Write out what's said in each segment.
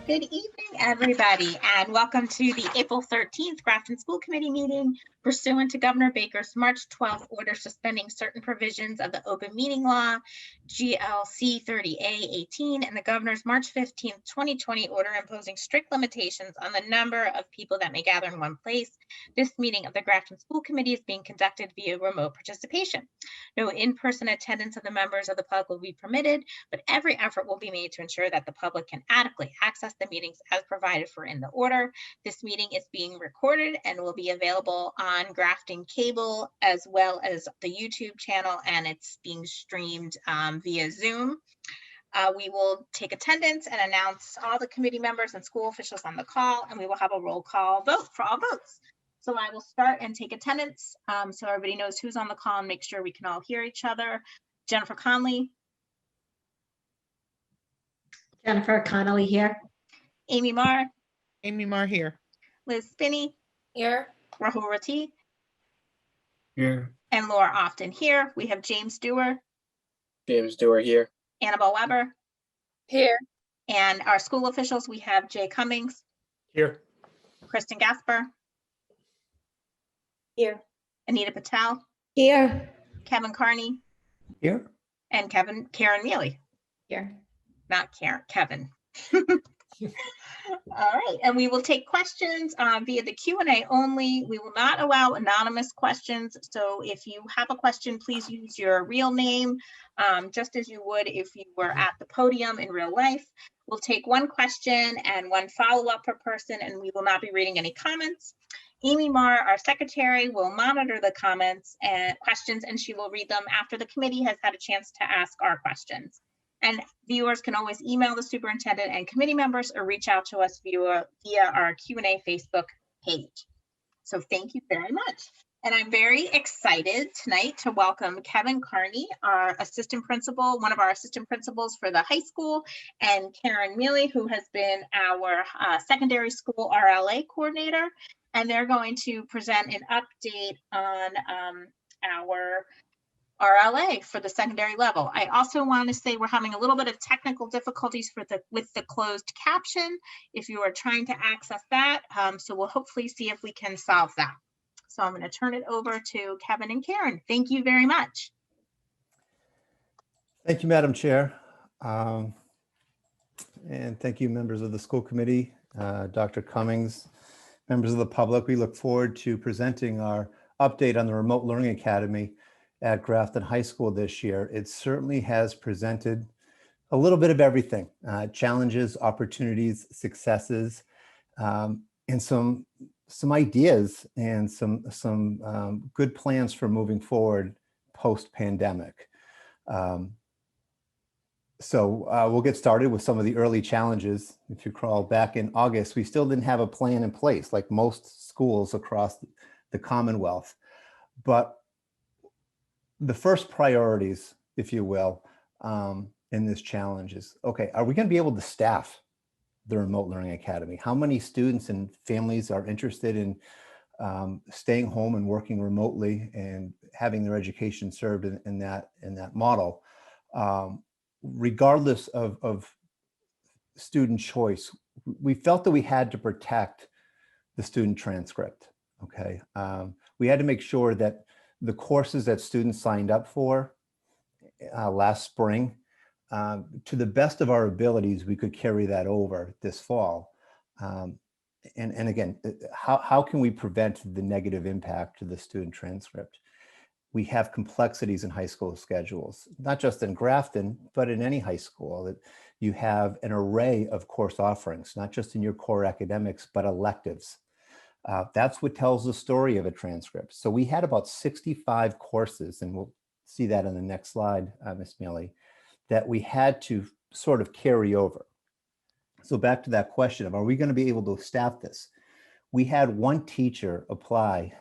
Good evening, everybody, and welcome to the April 13th Grafton School Committee meeting pursuant to Governor Baker's March 12th order suspending certain provisions of the Open Meeting Law, GLC 30A-18, and the Governor's March 15th, 2020 order imposing strict limitations on the number of people that may gather in one place. This meeting of the Grafton School Committee is being conducted via remote participation. No in-person attendance of the members of the public will be permitted, but every effort will be made to ensure that the public can adequately access the meetings as provided for in the order. This meeting is being recorded and will be available on Grafton Cable as well as the YouTube channel, and it's being streamed via Zoom. We will take attendance and announce all the committee members and school officials on the call, and we will have a roll call vote for all votes. So I will start and take attendance so everybody knows who's on the call and make sure we can all hear each other. Jennifer Conley. Jennifer Connolly here. Amy Marr. Amy Marr here. Liz Spinney. Here. Rahul Rati. Here. And Laura Often here. We have James Dewar. James Dewar here. Annabelle Weber. Here. And our school officials, we have Jay Cummings. Here. Kristen Gasper. Here. Anita Patel. Here. Kevin Carney. Here. And Karen Mealy. Here. Not Karen, Kevin. All right, and we will take questions via the Q&A only. We will not allow anonymous questions. So if you have a question, please use your real name, just as you would if you were at the podium in real life. We'll take one question and one follow-up per person, and we will not be reading any comments. Amy Marr, our secretary, will monitor the comments and questions, and she will read them after the committee has had a chance to ask our questions. And viewers can always email the superintendent and committee members or reach out to us via our Q&A Facebook page. So thank you very much. And I'm very excited tonight to welcome Kevin Carney, our assistant principal, one of our assistant principals for the high school, and Karen Mealy, who has been our secondary school RLA coordinator. And they're going to present an update on our RLA for the secondary level. I also want to say we're having a little bit of technical difficulties with the closed caption if you are trying to access that. So we'll hopefully see if we can solve that. So I'm going to turn it over to Kevin and Karen. Thank you very much. Thank you, Madam Chair. And thank you, members of the school committee, Dr. Cummings, members of the public. We look forward to presenting our update on the Remote Learning Academy at Grafton High School this year. It certainly has presented a little bit of everything, challenges, opportunities, successes, and some ideas and some good plans for moving forward post-pandemic. So we'll get started with some of the early challenges. If you crawl back in August, we still didn't have a plan in place like most schools across the Commonwealth. But the first priorities, if you will, in this challenge is, okay, are we going to be able to staff the Remote Learning Academy? How many students and families are interested in staying home and working remotely and having their education served in that model? Regardless of student choice, we felt that we had to protect the student transcript, okay? We had to make sure that the courses that students signed up for last spring, to the best of our abilities, we could carry that over this fall. And again, how can we prevent the negative impact to the student transcript? We have complexities in high school schedules, not just in Grafton, but in any high school, that you have an array of course offerings, not just in your core academics, but electives. That's what tells the story of a transcript. So we had about 65 courses, and we'll see that in the next slide, Ms. Mealy, that we had to sort of carry over. So back to that question of, are we going to be able to staff this? We had one teacher apply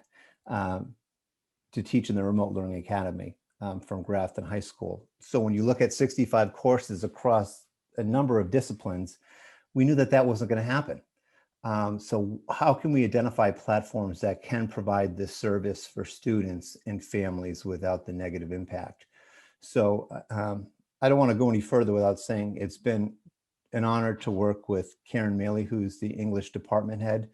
to teach in the Remote Learning Academy from Grafton High School. So when you look at 65 courses across a number of disciplines, we knew that that wasn't going to happen. So how can we identify platforms that can provide this service for students and families without the negative impact? So I don't want to go any further without saying it's been an honor to work with Karen Maley, who's the English department head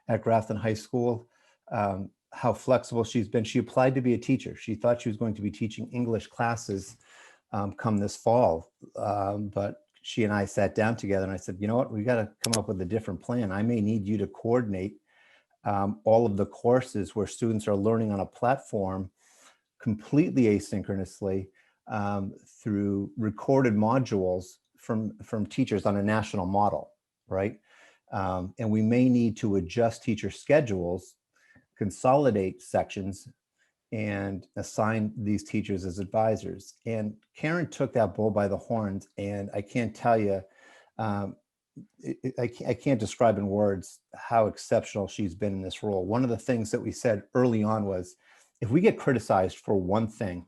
at Grafton High School. How flexible she's been. She applied to be a teacher. She thought she was going to be teaching English classes come this fall. But she and I sat down together and I said, you know what, we got to come up with a different plan. I may need you to coordinate all of the courses where students are learning on a platform completely asynchronously through recorded modules from teachers on a national model, right? And we may need to adjust teacher schedules, consolidate sections, and assign these teachers as advisors. And Karen took that bull by the horns, and I can't tell you, I can't describe in words how exceptional she's been in this role. One of the things that we said early on was, if we get criticized for one thing,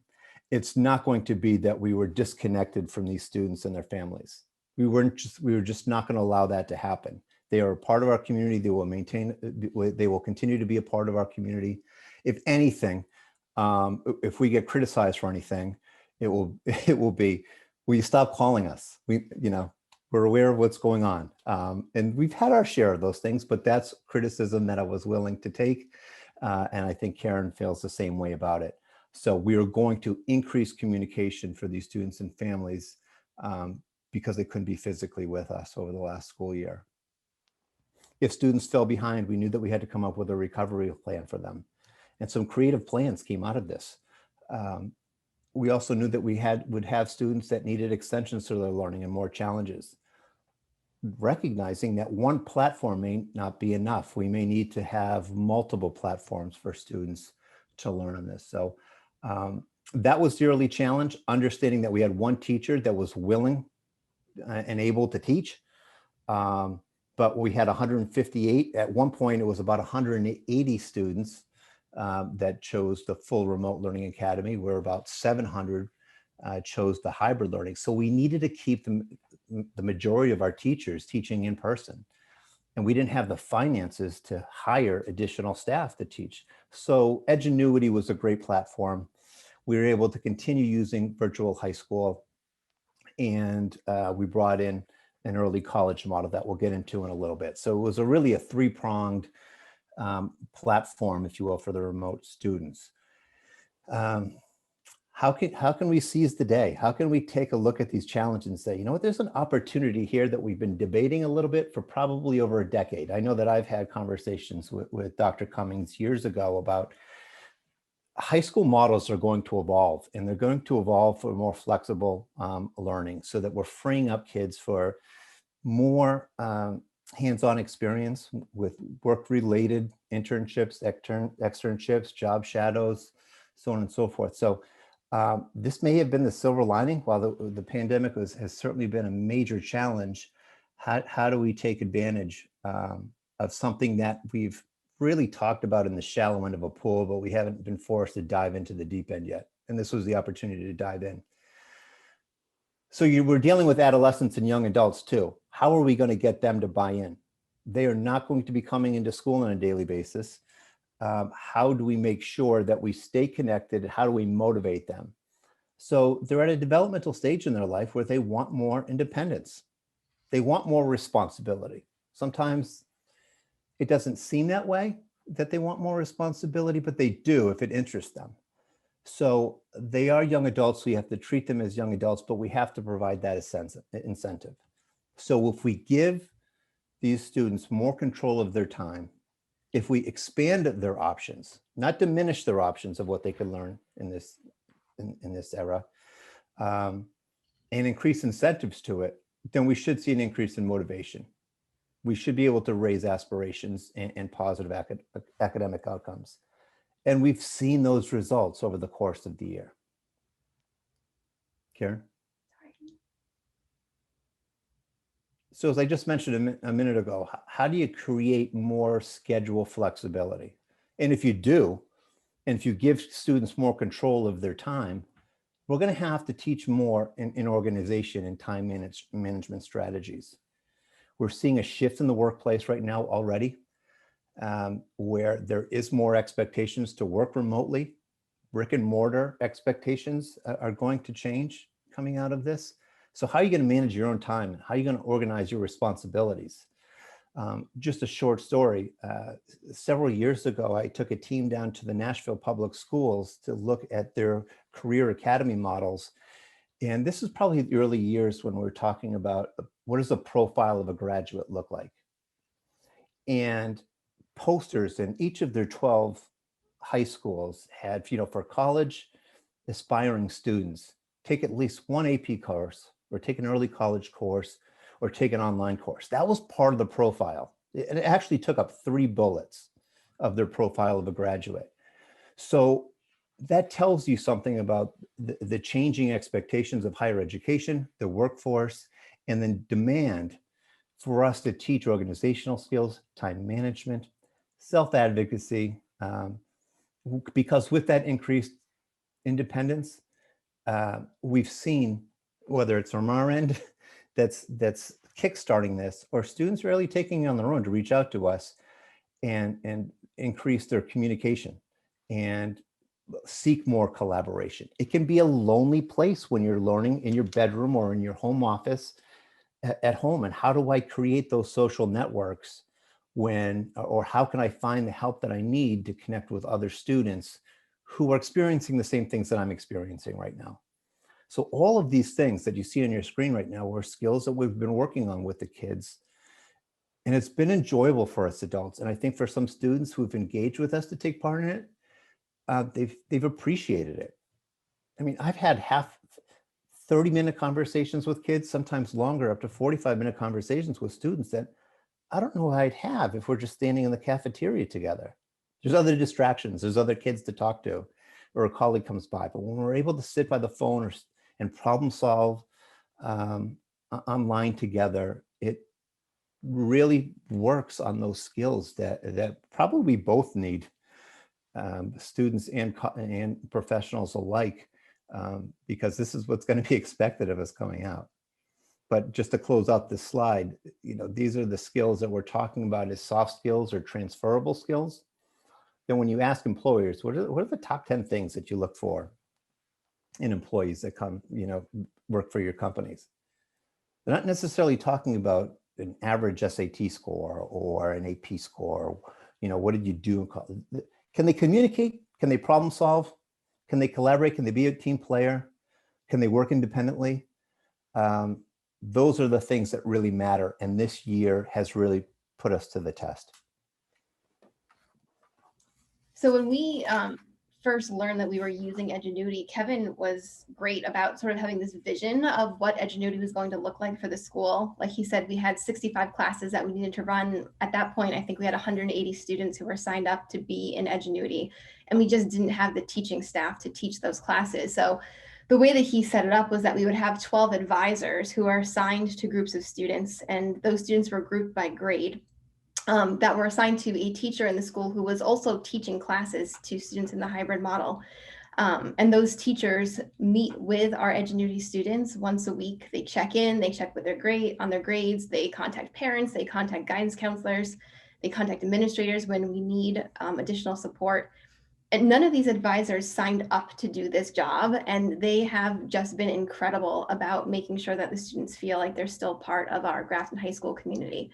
it's not going to be that we were disconnected from these students and their families. We were just not going to allow that to happen. They are a part of our community. They will continue to be a part of our community. If anything, if we get criticized for anything, it will be, will you stop calling us? We're aware of what's going on. And we've had our share of those things, but that's criticism that I was willing to take. And I think Karen feels the same way about it. So we are going to increase communication for these students and families because they couldn't be physically with us over the last school year. If students fell behind, we knew that we had to come up with a recovery plan for them. And some creative plans came out of this. We also knew that we would have students that needed extensions to their learning and more challenges. Recognizing that one platform may not be enough. We may need to have multiple platforms for students to learn on this. So that was the early challenge, understanding that we had one teacher that was willing and able to teach. But we had 158. At one point, it was about 180 students that chose the full remote learning academy, where about 700 chose the hybrid learning. So we needed to keep the majority of our teachers teaching in person. And we didn't have the finances to hire additional staff to teach. So Edgenuity was a great platform. We were able to continue using virtual high school. And we brought in an early college model that we'll get into in a little bit. So it was really a three-pronged platform, if you will, for the remote students. How can we seize the day? How can we take a look at these challenges and say, you know what, there's an opportunity here that we've been debating a little bit for probably over a decade. I know that I've had conversations with Dr. Cummings years ago about high school models are going to evolve, and they're going to evolve for more flexible learning, so that we're freeing up kids for more hands-on experience with work-related internships, externships, job shadows, so on and so forth. So this may have been the silver lining. While the pandemic has certainly been a major challenge, how do we take advantage of something that we've really talked about in the shallow end of a pool, but we haven't been forced to dive into the deep end yet? And this was the opportunity to dive in. So we're dealing with adolescents and young adults too. How are we going to get them to buy in? They are not going to be coming into school on a daily basis. How do we make sure that we stay connected? How do we motivate them? So they're at a developmental stage in their life where they want more independence. They want more responsibility. Sometimes it doesn't seem that way, that they want more responsibility, but they do if it interests them. So they are young adults, so you have to treat them as young adults, but we have to provide that incentive. So if we give these students more control of their time, if we expand their options, not diminish their options of what they can learn in this era, and increase incentives to it, then we should see an increase in motivation. We should be able to raise aspirations and positive academic outcomes. And we've seen those results over the course of the year. Karen? So as I just mentioned a minute ago, how do you create more schedule flexibility? And if you do, and if you give students more control of their time, we're going to have to teach more in organization and time management strategies. We're seeing a shift in the workplace right now already, where there is more expectations to work remotely. Brick and mortar expectations are going to change coming out of this. So how are you going to manage your own time? How are you going to organize your responsibilities? Just a short story. Several years ago, I took a team down to the Nashville Public Schools to look at their career academy models. And this is probably the early years when we're talking about what does the profile of a graduate look like? And posters in each of their 12 high schools had, for college aspiring students, take at least one AP course or take an early college course or take an online course. That was part of the profile. It actually took up 3 bullets of their profile of a graduate. So that tells you something about the changing expectations of higher education, the workforce, and then demand for us to teach organizational skills, time management, self-advocacy, because with that increased independence, we've seen, whether it's from our end that's kickstarting this, or students really taking it on their own to reach out to us and increase their communication and seek more collaboration. It can be a lonely place when you're learning in your bedroom or in your home office at home. And how do I create those social networks or how can I find the help that I need to connect with other students who are experiencing the same things that I'm experiencing right now? So all of these things that you see on your screen right now are skills that we've been working on with the kids. And it's been enjoyable for us adults. And I think for some students who've engaged with us to take part in it, they've appreciated it. I mean, I've had 30-minute conversations with kids, sometimes longer, up to 45-minute conversations with students that I don't know I'd have if we're just standing in the cafeteria together. There's other distractions, there's other kids to talk to, or a colleague comes by. But when we're able to sit by the phone and problem solve online together, it really works on those skills that probably we both need, students and professionals alike, because this is what's going to be expected of us coming out. But just to close out this slide, these are the skills that we're talking about as soft skills or transferable skills. Then when you ask employers, what are the top 10 things that you look for in employees that come, work for your companies? They're not necessarily talking about an average SAT score or an AP score. What did you do? Can they communicate? Can they problem solve? Can they collaborate? Can they be a team player? Can they work independently? Those are the things that really matter. And this year has really put us to the test. So when we first learned that we were using Edgenuity, Kevin was great about sort of having this vision of what Edgenuity was going to look like for the school. Like he said, we had 65 classes that we needed to run. At that point, I think we had 180 students who were signed up to be in Edgenuity, and we just didn't have the teaching staff to teach those classes. So the way that he set it up was that we would have 12 advisors who are assigned to groups of students, and those students were grouped by grade. That were assigned to a teacher in the school who was also teaching classes to students in the hybrid model. And those teachers meet with our Edgenuity students once a week. They check in, they check with their grades, they contact parents, they contact guidance counselors, they contact administrators when we need additional support. And none of these advisors signed up to do this job, and they have just been incredible about making sure that the students feel like they're still part of our Grafton High School community.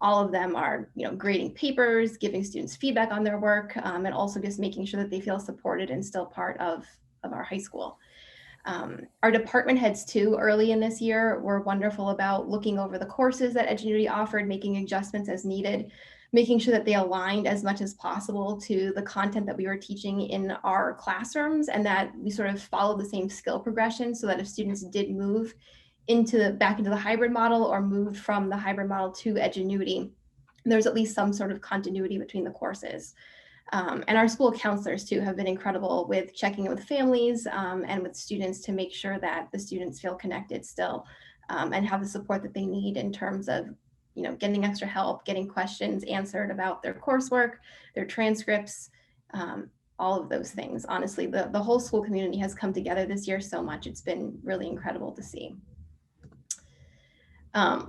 All of them are, grading papers, giving students feedback on their work, and also just making sure that they feel supported and still part of our high school. Our department heads too, early in this year, were wonderful about looking over the courses that Edgenuity offered, making adjustments as needed, making sure that they aligned as much as possible to the content that we were teaching in our classrooms, and that we sort of followed the same skill progression so that if students did move back into the hybrid model or moved from the hybrid model to Edgenuity, there's at least some sort of continuity between the courses. And our school counselors too have been incredible with checking in with families and with students to make sure that the students feel connected still and have the support that they need in terms of getting extra help, getting questions answered about their coursework, their transcripts, all of those things. Honestly, the whole school community has come together this year so much. It's been really incredible to see.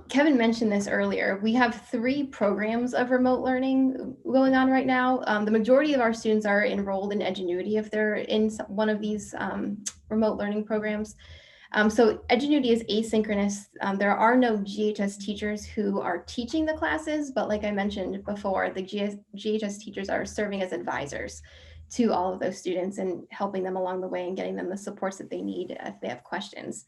Kevin mentioned this earlier. We have 3 programs of remote learning going on right now. The majority of our students are enrolled in Edgenuity if they're in one of these remote learning programs. So Edgenuity is asynchronous. There are no GHS teachers who are teaching the classes, but like I mentioned before, the GHS teachers are serving as advisors to all of those students and helping them along the way and getting them the supports that they need if they have questions.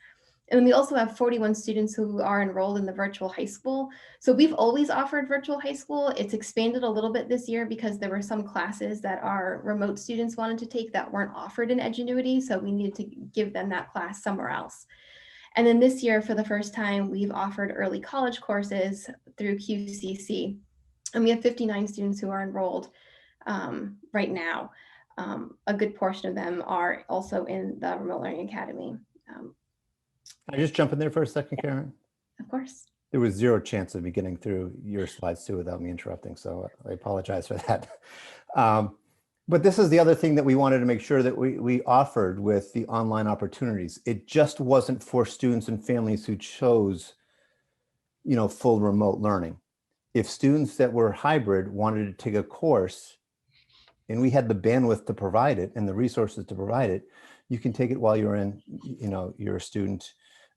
And then we also have 41 students who are enrolled in the virtual high school. So we've always offered virtual high school. It's expanded a little bit this year because there were some classes that our remote students wanted to take that weren't offered in Edgenuity. So we needed to give them that class somewhere else. And then this year, for the first time, we've offered early college courses through QCC. And we have 59 students who are enrolled right now. A good portion of them are also in the Remote Learning Academy. Can I just jump in there for a second, Karen? Of course. There was zero chance of me getting through your slides too without me interrupting, so I apologize for that. But this is the other thing that we wanted to make sure that we offered with the online opportunities. It just wasn't for students and families who chose, full remote learning. If students that were hybrid wanted to take a course and we had the bandwidth to provide it and the resources to provide it, you can take it while you're in, you're a student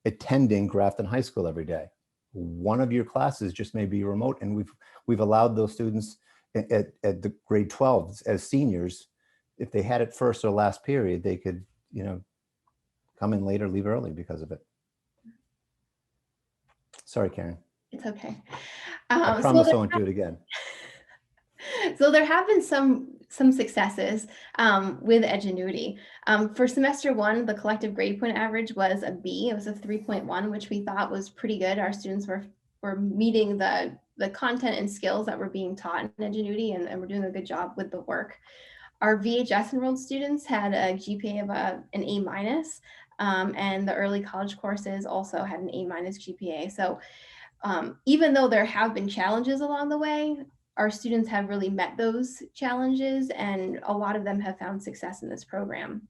attending Grafton High School every day. One of your classes just may be remote, and we've allowed those students at the grade 12 as seniors, if they had it first or last period, they could, come in later, leave early because of it. Sorry, Karen. It's okay. I promise I won't do it again. So there have been some successes with Edgenuity. For semester one, the collective grade point average was a B. It was a 3.1, which we thought was pretty good. Our students were meeting the content and skills that were being taught in Edgenuity, and we're doing a good job with the work. Our VHS enrolled students had a GPA of an A-, and the early college courses also had an A- GPA. So even though there have been challenges along the way, our students have really met those challenges, and a lot of them have found success in this program.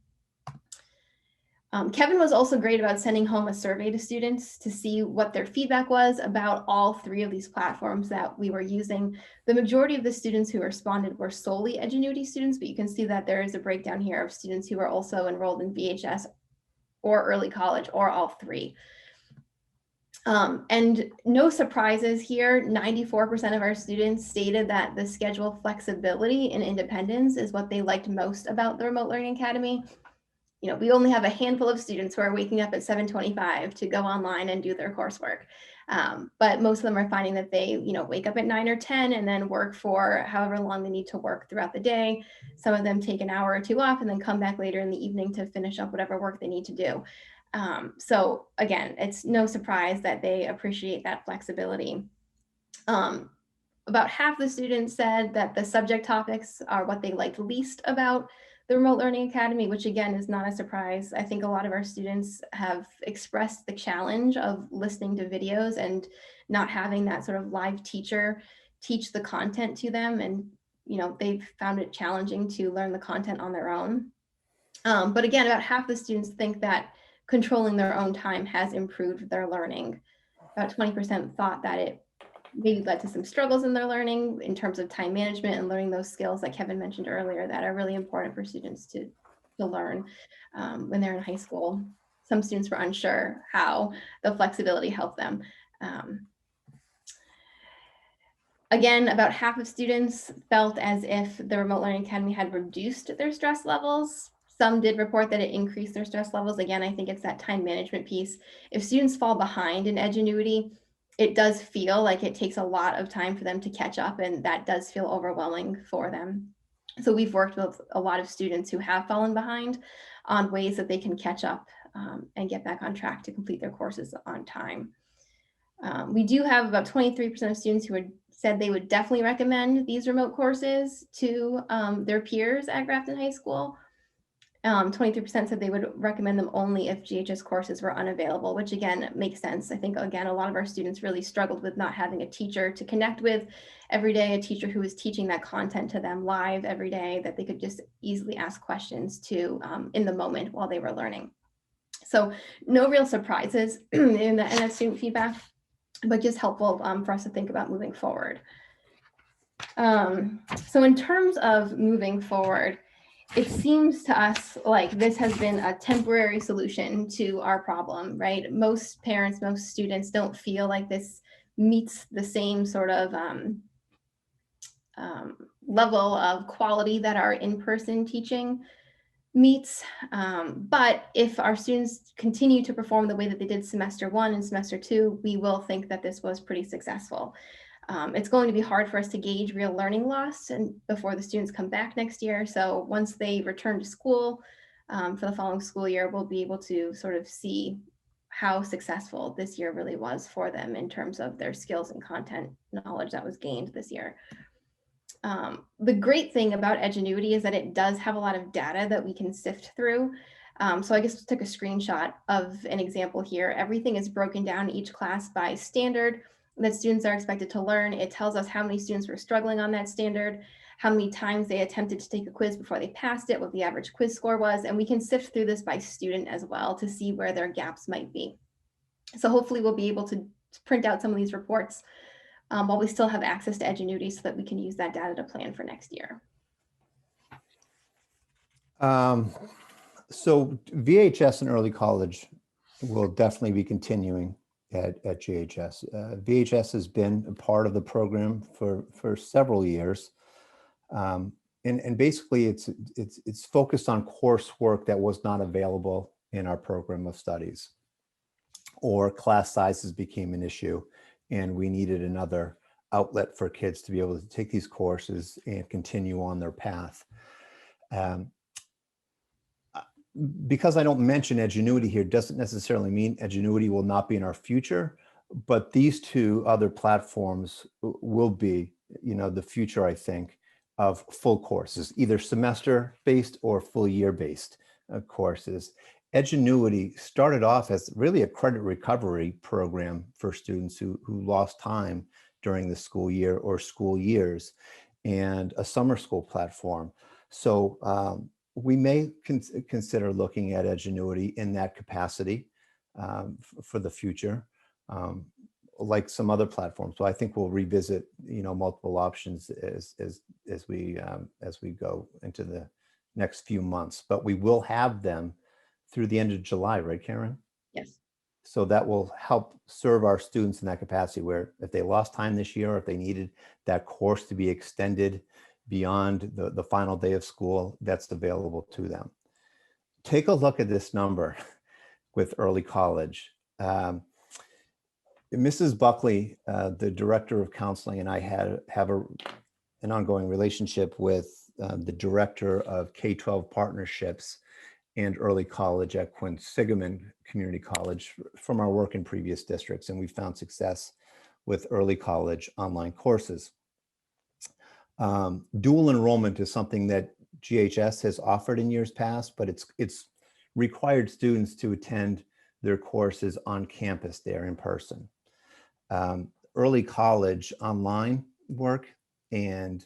Kevin was also great about sending home a survey to students to see what their feedback was about all three of these platforms that we were using. The majority of the students who responded were solely Edgenuity students, but you can see that there is a breakdown here of students who are also enrolled in VHS or early college or all three. And no surprises here, 94% of our students stated that the schedule flexibility and independence is what they liked most about the Remote Learning Academy. We only have a handful of students who are waking up at 7:25 to go online and do their coursework. But most of them are finding that they, wake up at 9 or 10 and then work for however long they need to work throughout the day. Some of them take an hour or two off and then come back later in the evening to finish up whatever work they need to do. So again, it's no surprise that they appreciate that flexibility. About half the students said that the subject topics are what they liked least about the Remote Learning Academy, which again is not a surprise. I think a lot of our students have expressed the challenge of listening to videos and not having that sort of live teacher teach the content to them. And, they've found it challenging to learn the content on their own. But again, about half the students think that controlling their own time has improved their learning. About 20% thought that it maybe led to some struggles in their learning in terms of time management and learning those skills that Kevin mentioned earlier that are really important for students to learn when they're in high school. Some students were unsure how the flexibility helped them. Again, about half of students felt as if the Remote Learning Academy had reduced their stress levels. Some did report that it increased their stress levels. Again, I think it's that time management piece. If students fall behind in Edgenuity, it does feel like it takes a lot of time for them to catch up, and that does feel overwhelming for them. So we've worked with a lot of students who have fallen behind on ways that they can catch up and get back on track to complete their courses on time. We do have about 23% of students who said they would definitely recommend these remote courses to their peers at Grafton High School. 23% said they would recommend them only if GHS courses were unavailable, which again makes sense. I think, again, a lot of our students really struggled with not having a teacher to connect with every day, a teacher who was teaching that content to them live every day that they could just easily ask questions to in the moment while they were learning. So no real surprises in that student feedback, but just helpful for us to think about moving forward. So in terms of moving forward, it seems to us like this has been a temporary solution to our problem, right? Most parents, most students don't feel like this meets the same sort of level of quality that our in-person teaching meets. But if our students continue to perform the way that they did semester 1 and semester 2, we will think that this was pretty successful. It's going to be hard for us to gauge real learning loss and before the students come back next year. So once they return to school for the following school year, we'll be able to sort of see how successful this year really was for them in terms of their skills and content knowledge that was gained this year. The great thing about Edgenuity is that it does have a lot of data that we can sift through. So I just took a screenshot of an example here. Everything is broken down each class by standard that students are expected to learn. It tells us how many students were struggling on that standard, how many times they attempted to take a quiz before they passed it, what the average quiz score was, and we can sift through this by student as well to see where their gaps might be. So hopefully we'll be able to print out some of these reports while we still have access to Edgenuity so that we can use that data to plan for next year. So VHS in early college will definitely be continuing at GHS. VHS has been a part of the program for several years. And basically it's focused on coursework that was not available in our program of studies, or class sizes became an issue and we needed another outlet for kids to be able to take these courses and continue on their path. Because I don't mention Edgenuity here doesn't necessarily mean Edgenuity will not be in our future, but these two other platforms will be, the future, I think, of full courses, either semester-based or full year-based courses. Edgenuity started off as really a credit recovery program for students who lost time during the school year or school years, and a summer school platform. So we may consider looking at Edgenuity in that capacity for the future, like some other platforms. So I think we'll revisit, multiple options as we go into the next few months. But we will have them through the end of July, right, Karen? Yes. So that will help serve our students in that capacity, where if they lost time this year, or if they needed that course to be extended beyond the final day of school, that's available to them. Take a look at this number with early college. Mrs. Buckley, the director of counseling, and I have an ongoing relationship with the director of K-12 partnerships and early college at Quinsigamond Community College from our work in previous districts, and we found success with early college online courses. Dual enrollment is something that GHS has offered in years past, but it's required students to attend their courses on campus there in person. Early college online work and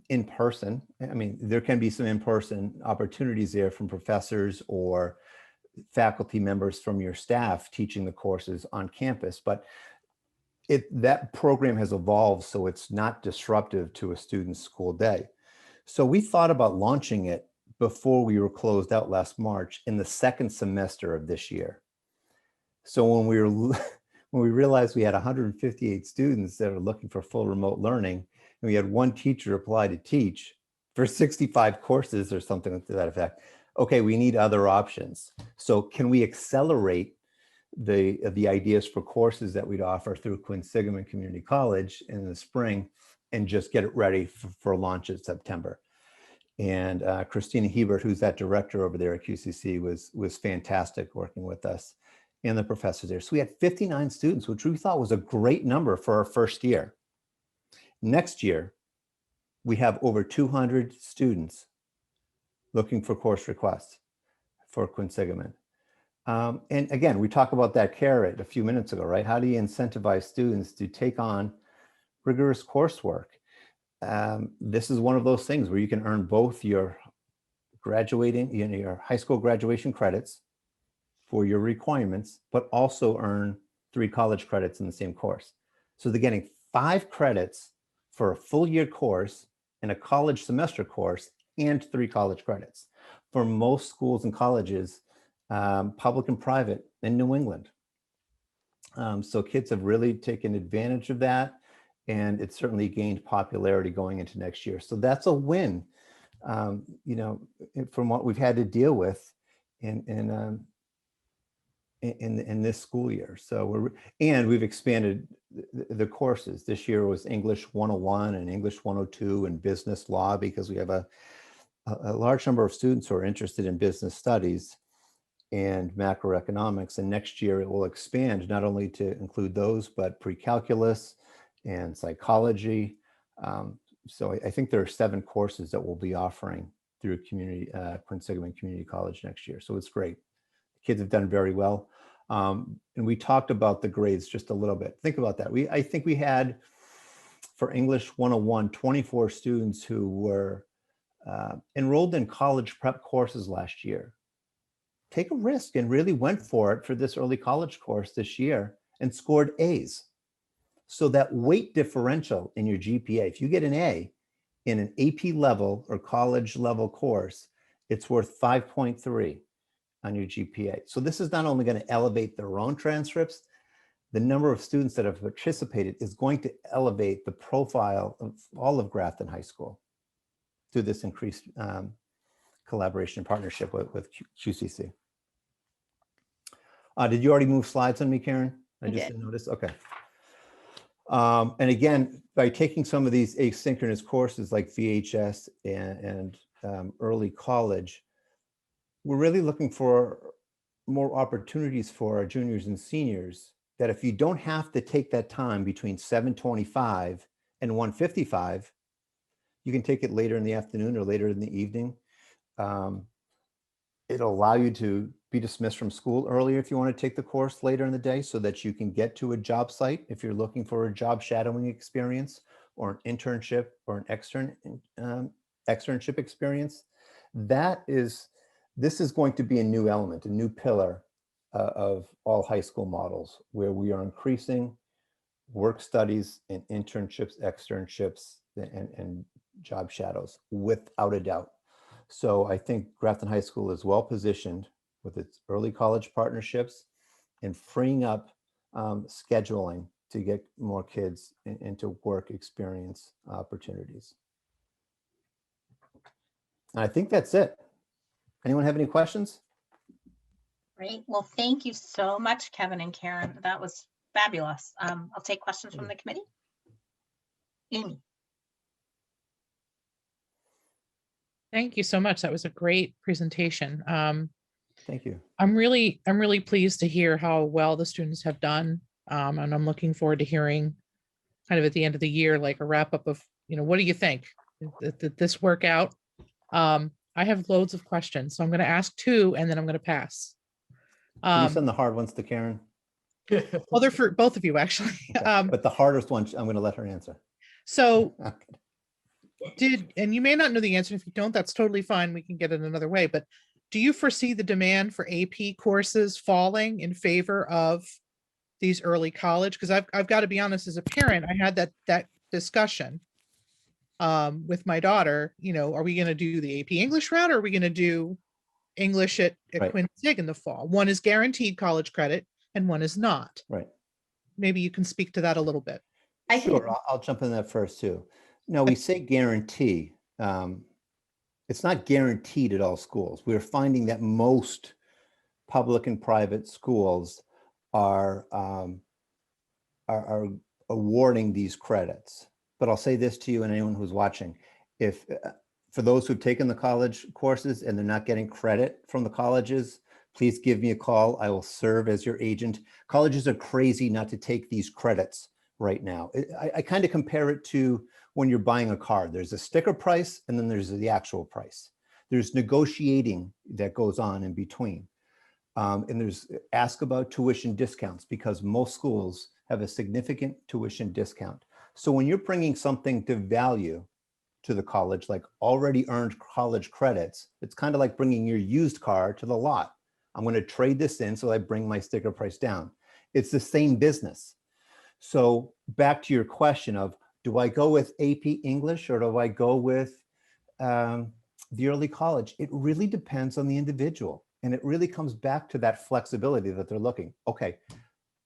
in person, I mean, there can be some in-person opportunities there from professors or faculty members from your staff teaching the courses on campus, but that program has evolved so it's not disruptive to a student's school day. So we thought about launching it before we were closed out last March in the second semester of this year. So when we realized we had 158 students that are looking for full remote learning, and we had one teacher apply to teach for 65 courses or something to that effect, okay, we need other options. So can we accelerate the ideas for courses that we'd offer through Quinsigamond Community College in the spring and just get it ready for launch in September? And Christina Hebert, who's that director over there at QCC, was fantastic working with us and the professors there. So we had 59 students, which we thought was a great number for our first year. Next year, we have over 200 students looking for course requests for Quinsigamond. And again, we talked about that carrot a few minutes ago, right? How do you incentivize students to take on rigorous coursework? This is one of those things where you can earn both your graduating, your high school graduation credits for your requirements, but also earn 3 college credits in the same course. So they're getting 5 credits for a full year course and a college semester course and 3 college credits. For most schools and colleges, public and private in New England. So kids have really taken advantage of that, and it's certainly gained popularity going into next year. So that's a win, you know, from what we've had to deal with in this school year. So we've expanded the courses. This year was English 101 and English 102 and business law, because we have a large number of students who are interested in business studies and macroeconomics. And next year it will expand not only to include those, but pre-calculus and psychology. So I think there are 7 courses that we'll be offering through Quinsigamond Community College next year. So it's great. The kids have done very well. And we talked about the grades just a little bit. Think about that. I think we had, for English 101, 24 students who were enrolled in college prep courses last year. Take a risk and really went for it for this early college course this year and scored A's. So that weight differential in your GPA, if you get an A in an AP level or college level course, it's worth 5.3 on your GPA. So this is not only going to elevate their own transcripts, the number of students that have participated is going to elevate the profile of all of Grafton High School through this increased collaboration and partnership with QCC. Did you already move slides on me, Karen? I just didn't notice. Okay. And again, by taking some of these asynchronous courses like VHS and early college, we're really looking for more opportunities for our juniors and seniors, that if you don't have to take that time between 7:25 and 1:55, you can take it later in the afternoon or later in the evening. It'll allow you to be dismissed from school earlier if you want to take the course later in the day, so that you can get to a job site if you're looking for a job shadowing experience or an internship or an externship experience. This is going to be a new element, a new pillar of all high school models, where we are increasing work studies and internships, externships, and job shadows, without a doubt. So I think Grafton High School is well positioned with its early college partnerships and freeing up scheduling to get more kids into work experience opportunities. And I think that's it. Anyone have any questions? Great. Well, thank you so much, Kevin and Karen. That was fabulous. I'll take questions from the committee. Amy. Thank you so much. That was a great presentation. Thank you. I'm really pleased to hear how well the students have done. And I'm looking forward to hearing kind of at the end of the year, like a wrap up of, what do you think? Did this work out? I have loads of questions, so I'm going to ask 2 and then I'm going to pass. Can you send the hard ones to Karen? Well, they're for both of you, actually. Okay. But the hardest one, I'm going to let her answer. So Okay. and you may not know the answer. If you don't, that's totally fine. We can get it another way. But do you foresee the demand for AP courses falling in favor of these early college? Because I've got to be honest, as a parent, I had that discussion with my daughter. Are we going to do the AP English route, or are we going to do English at Right. Quincy in the fall? One is guaranteed college credit and one is not. Right. Maybe you can speak to that a little bit. Sure, I'll jump in that first too. No, we say guarantee. It's not guaranteed at all schools. We're finding that most public and private schools are awarding these credits. But I'll say this to you and anyone who's watching: if for those who've taken the college courses and they're not getting credit from the colleges, please give me a call. I will serve as your agent. Colleges are crazy not to take these credits right now. I kind of compare it to when you're buying a car. There's a sticker price and then there's the actual price. There's negotiating that goes on in between. And there's ask about tuition discounts, because most schools have a significant tuition discount. So when you're bringing something to value to the college, like already earned college credits, it's kind of like bringing your used car to the lot. I'm going to trade this in so I bring my sticker price down. It's the same business. So back to your question of, do I go with AP English or do I go with the early college, it really depends on the individual. And it really comes back to that flexibility that they're looking. Okay,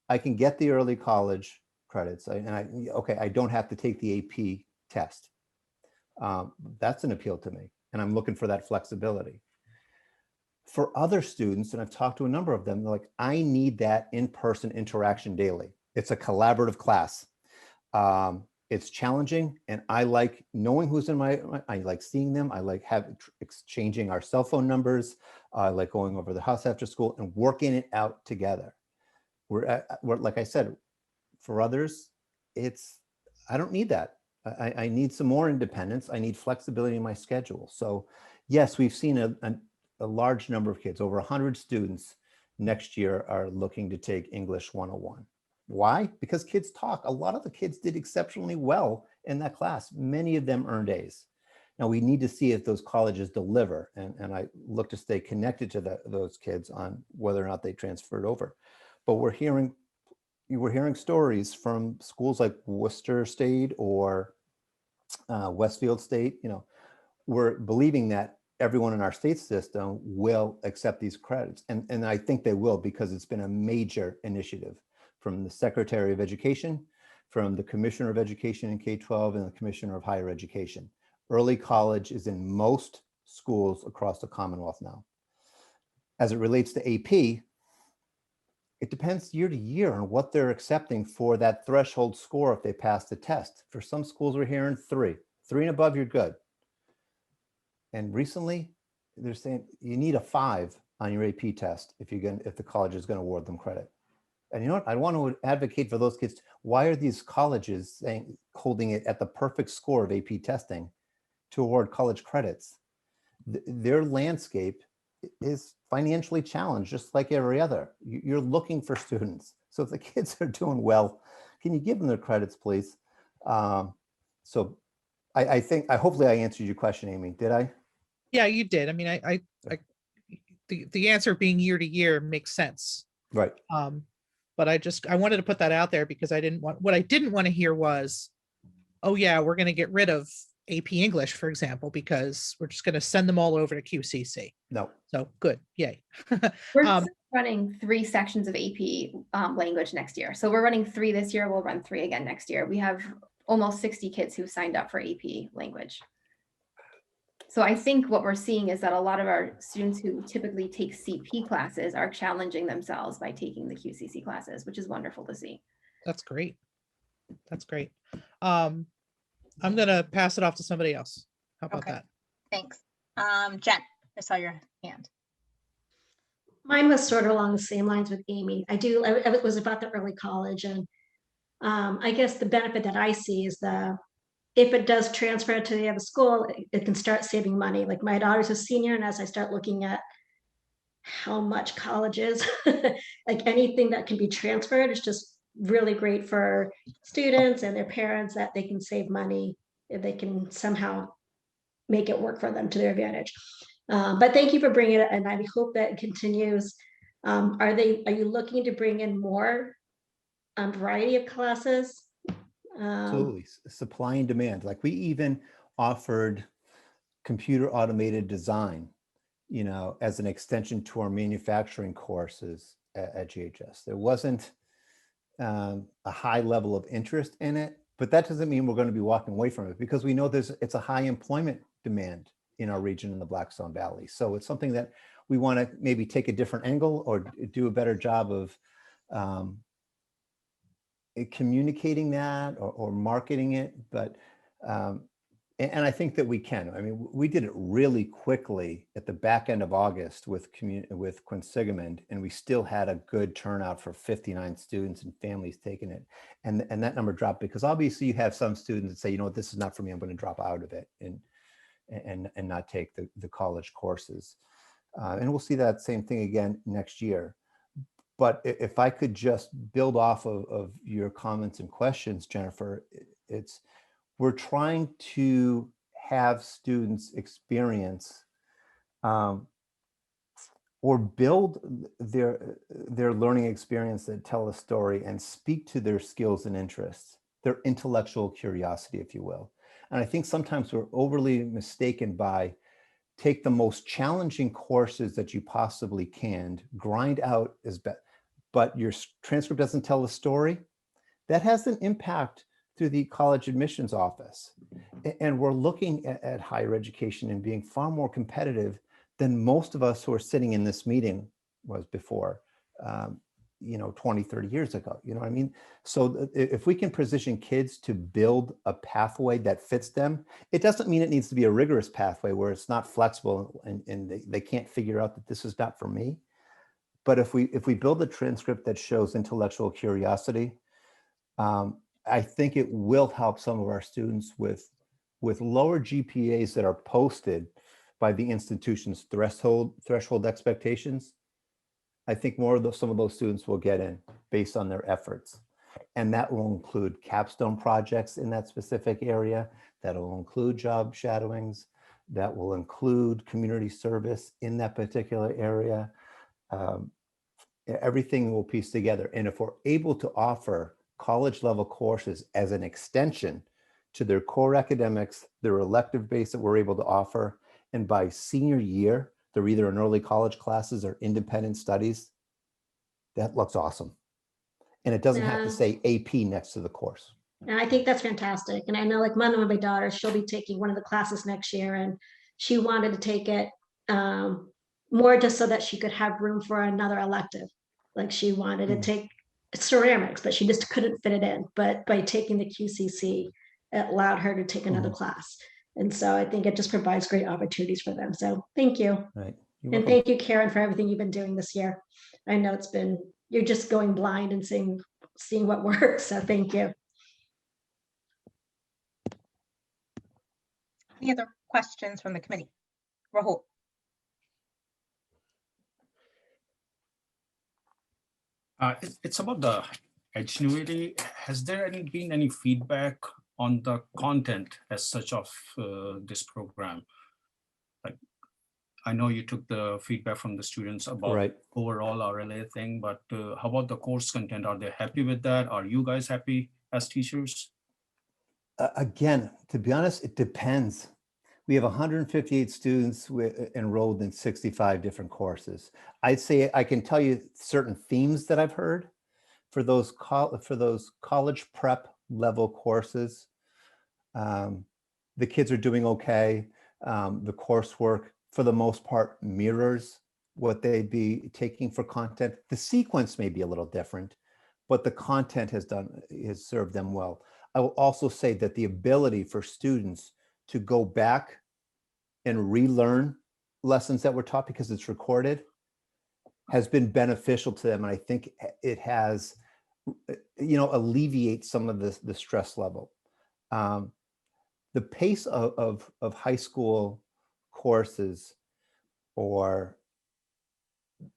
I can get the early college credits. Okay, I don't have to take the AP test. That's an appeal to me. And I'm looking for that flexibility. For other students, and I've talked to a number of them, they're like, I need that in-person interaction daily. It's a collaborative class. It's challenging, and I like knowing who's in I like seeing them. I like exchanging our cell phone numbers. I like going over the house after school and working it out together. We're like I said, for others, I don't need that. I need some more independence. I need flexibility in my schedule. So yes, we've seen a large number of kids, over 100 students next year are looking to take English 101. Why? Because kids talk. A lot of the kids did exceptionally well in that class. Many of them earned A's. Now we need to see if those colleges deliver, and I look to stay connected to those kids on whether or not they transferred over. But we're hearing stories from schools like Worcester State or Westfield State. We're believing that everyone in our state system will accept these credits, and I think they will, because it's been a major initiative from the Secretary of Education, from the Commissioner of Education in K-12, and the Commissioner of Higher Education. Early college is in most schools across the Commonwealth now. As it relates to AP, it depends year to year on what they're accepting for that threshold score if they pass the test. For some schools, we're hearing 3 and above, you're good. And recently, they're saying you need a 5 on your AP test if the college is going to award them credit. And you know what? I want to advocate for those kids. Why are these colleges holding it at the perfect score of AP testing to award college credits? Their landscape is financially challenged, just like every other. You're looking for students. So if the kids are doing well, can you give them their credits, please? So hopefully I answered your question, Amy. Did I? Yeah, you did. I mean, the answer being year to year makes sense. Right. But I wanted to put that out there because what I didn't want to hear was, oh yeah, we're going to get rid of AP English, for example, because we're just going to send them all over to QCC. No. So good. Yay. We're running 3 sections of AP language next year. So we're running 3 this year. We'll run 3 again next year. We have almost 60 kids who signed up for AP language. So I think what we're seeing is that a lot of our students who typically take CP classes are challenging themselves by taking the QCC classes, which is wonderful to see. That's great. That's great. I'm going to pass it off to somebody else. How about Okay. that? Thanks. Jen, I saw your hand. Mine was sort of along the same lines with Amy. It was about the early college, and I guess the benefit that I see is if it does transfer to the other school, it can start saving money. Like my daughter's a senior, and as I start looking at how much college is, like anything that can be transferred is just really great for students and their parents, that they can save money if they can somehow make it work for them to their advantage. But thank you for bringing it, and I hope that it continues. Are you looking to bring in more variety of classes? Absolutely. Supply and demand. Like we even offered computer automated design, as an extension to our manufacturing courses at GHS. There wasn't a high level of interest in it, but that doesn't mean we're going to be walking away from it, because we know it's a high employment demand in our region in the Blackstone Valley. So it's something that we want to maybe take a different angle or do a better job of communicating that or marketing it. But and I think that we can. I mean, we did it really quickly at the back end of August with Quinsigamond, and we still had a good turnout for 59 students and families taking it. And that number dropped because obviously you have some students that say, this is not for me, I'm going to drop out of it and not take the college courses. And we'll see that same thing again next year. But if I could just build off of your comments and questions, Jennifer, we're trying to have students experience or build their learning experience that tell a story and speak to their skills and interests, their intellectual curiosity, if you will. And I think sometimes we're overly mistaken by take the most challenging courses that you possibly can, grind out as best, but your transcript doesn't tell the story, that has an impact through the college admissions office. And we're looking at higher education and being far more competitive than most of us who are sitting in this meeting was before, 20, 30 years ago. You know what I mean? So if we can position kids to build a pathway that fits them, it doesn't mean it needs to be a rigorous pathway where it's not flexible and they can't figure out that this is not for me. But if we build a transcript that shows intellectual curiosity, I think it will help some of our students with lower GPAs that are posted by the institution's threshold expectations. I think more of some of those students will get in based on their efforts. And that will include capstone projects in that specific area. That will include job shadowings. That will include community service in that particular area. Everything will piece together. And if we're able to offer college level courses as an extension to their core academics, their elective base that we're able to offer, and by senior year, they're either in early college classes or independent studies, that looks awesome. And it doesn't have to say AP next to the course. And I think that's fantastic. And I know like one of my daughters, she'll be taking one of the classes next year, and she wanted to take it more just so that she could have room for another elective. Like she wanted to take ceramics, but she just couldn't fit it in. But by taking the QCC, it allowed her to take another class. And so I think it just provides great opportunities for them. So thank you. Right. And thank you, Karen, for everything you've been doing this year. I know you're just going blind and seeing what works. So thank you. Any other questions from the committee? Rahul? It's about the Edgenuity. Has there been any feedback on the content as such of this program? Like, I know you took the feedback from the students about overall RLA thing, but how about the course content? Are they happy with that? Are you guys happy as teachers? Again, to be honest, it depends. We have 158 students enrolled in 65 different courses. I'd say I can tell you certain themes that I've heard for those college prep level courses. The kids are doing okay. The coursework, for the most part, mirrors what they'd be taking for content. The sequence may be a little different, but the content has served them well. I will also say that the ability for students to go back and relearn lessons that were taught because it's recorded has been beneficial to them. And I think it has, alleviate some of the stress level. The pace of high school courses or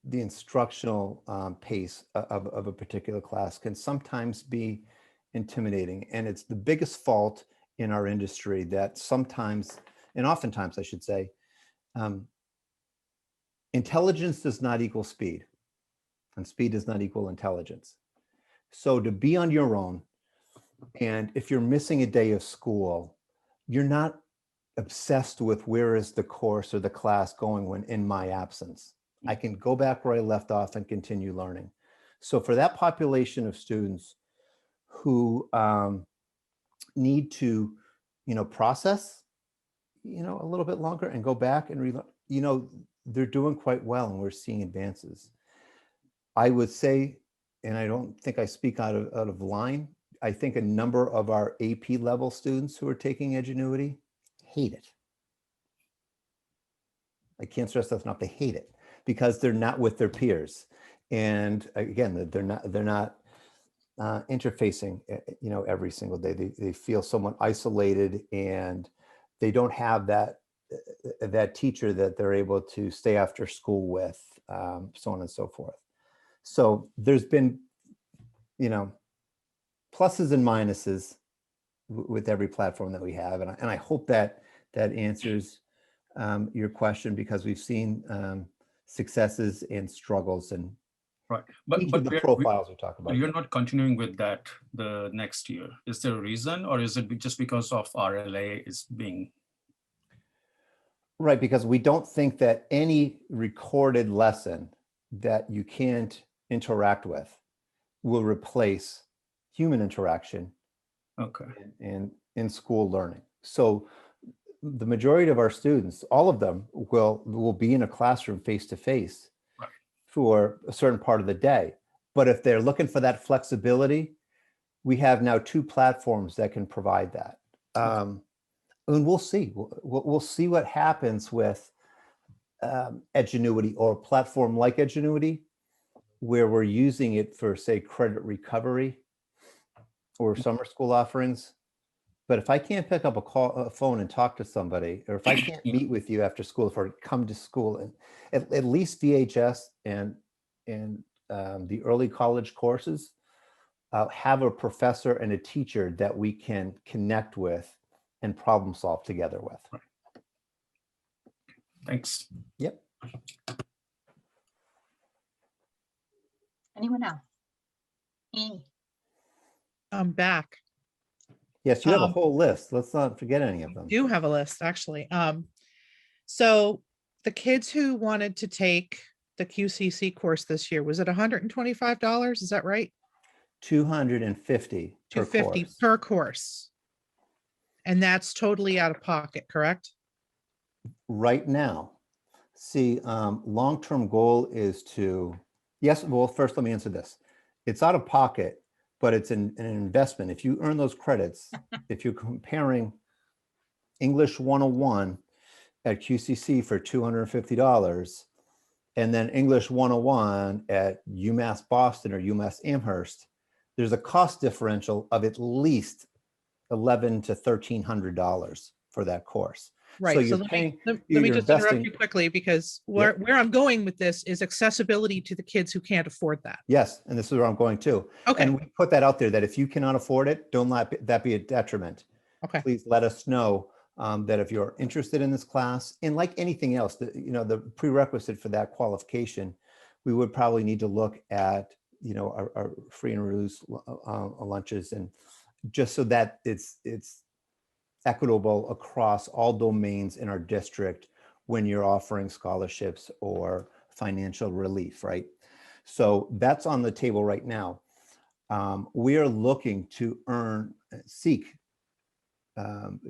the instructional pace of a particular class can sometimes be intimidating. And it's the biggest fault in our industry that sometimes, and oftentimes I should say, intelligence does not equal speed, and speed does not equal intelligence. So to be on your own, and if you're missing a day of school, you're not obsessed with where is the course or the class going when in my absence. I can go back where I left off and continue learning. So for that population of students who need to, process, a little bit longer and go back and relearn, they're doing quite well and we're seeing advances. I would say, and I don't think I speak out of line, I think a number of our AP level students who are taking Edgenuity hate it. I can't stress that enough. They hate it because they're not with their peers. And again, they're not interfacing, every single day. They feel somewhat isolated and they don't have that teacher that they're able to stay after school with, so on and so forth. So there's been, pluses and minuses with every platform that we have. And I hope that answers your question, because we've seen successes and struggles and right. Each of the profiles we talk about. You're not continuing with that the next year. Is there a reason, or is it just because of RLA is being? Right, because we don't think that any recorded lesson that you can't interact with will replace human interaction Okay. in school learning. So the majority of our students, all of them will be in a classroom face to face Right. for a certain part of the day. But if they're looking for that flexibility, we have now 2 platforms that can provide that. And we'll see. We'll see what happens with Edgenuity or a platform like Edgenuity, where we're using it for, say, credit recovery or summer school offerings. But if I can't pick up a phone and talk to somebody, or if I can't meet with you after school, or come to school, and at least VHS and the early college courses have a professor and a teacher that we can connect with and problem solve together with. Thanks. Yep. Anyone else? Amy? I'm back. Yes, you have a whole list. Let's not forget any of them. Do have a list, actually. So the kids who wanted to take the QCC course this year, was it $125? Is that right? 250 per 250 course. per course. And that's totally out of pocket, correct? Right now. See, long-term goal is to, yes, well, first let me answer this. It's out of pocket, but it's an investment. If you earn those credits, if you're comparing English 101 at QCC for $250, and then English 101 at UMass Boston or UMass Amherst, there's a cost differential of at least $1,100 to $1,300 for that course. Right. So So you're let paying, me you're just interrupt investing. you quickly, because where I'm going with this is accessibility to the kids who can't afford that. Yes, and this is where I'm going to. Okay. And we put that out there that if you cannot afford it, don't let that be a detriment. Okay. Please let us know that if you're interested in this class, and like anything else, the prerequisite for that qualification, we would probably need to look at, our free and reduced lunches, and just so that it's equitable across all domains in our district when you're offering scholarships or financial relief, right? So that's on the table right now. We are looking to seek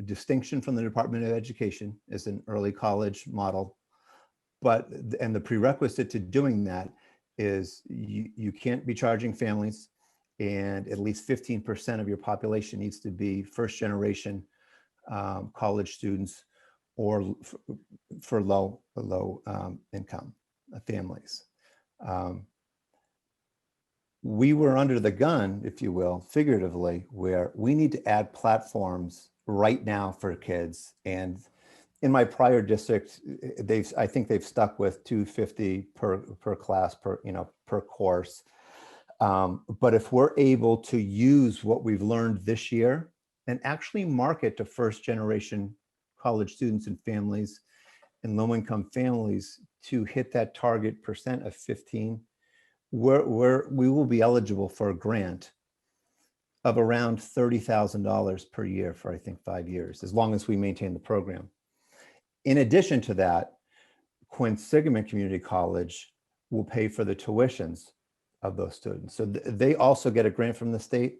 distinction from the Department of Education as an early college model. And the prerequisite to doing that is you can't be charging families, and at least 15% of your population needs to be first generation college students, or for low income families. We were under the gun, if you will, figuratively, where we need to add platforms right now for kids. And in my prior district, I think they've stuck with $250 per class per course. But if we're able to use what we've learned this year and actually market to first generation college students and families and low income families to hit that target percent of 15, we will be eligible for a grant of around $30,000 per year for, I think, 5 years, as long as we maintain the program. In addition to that, Quinsigamond Community College will pay for the tuitions of those students. So they also get a grant from the state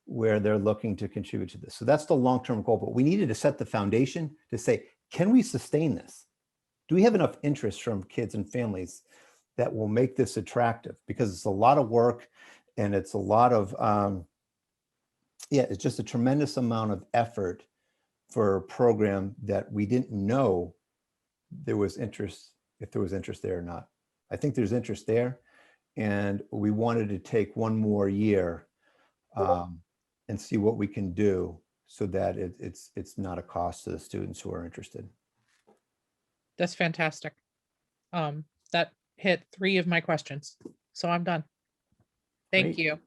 where they're looking to contribute to this. So that's the long-term goal, but we needed to set the foundation to say, can we sustain this? Do we have enough interest from kids and families that will make this attractive? Because it's a lot of work, and it's a lot of, it's just a tremendous amount of effort for a program that we didn't know there was interest, if there was interest there or not. I think there's interest there, and we wanted to take one more year and see what we can do so that it's not a cost to the students who are interested. That's fantastic. That hit 3 of my questions, so I'm done. Thank Great. you.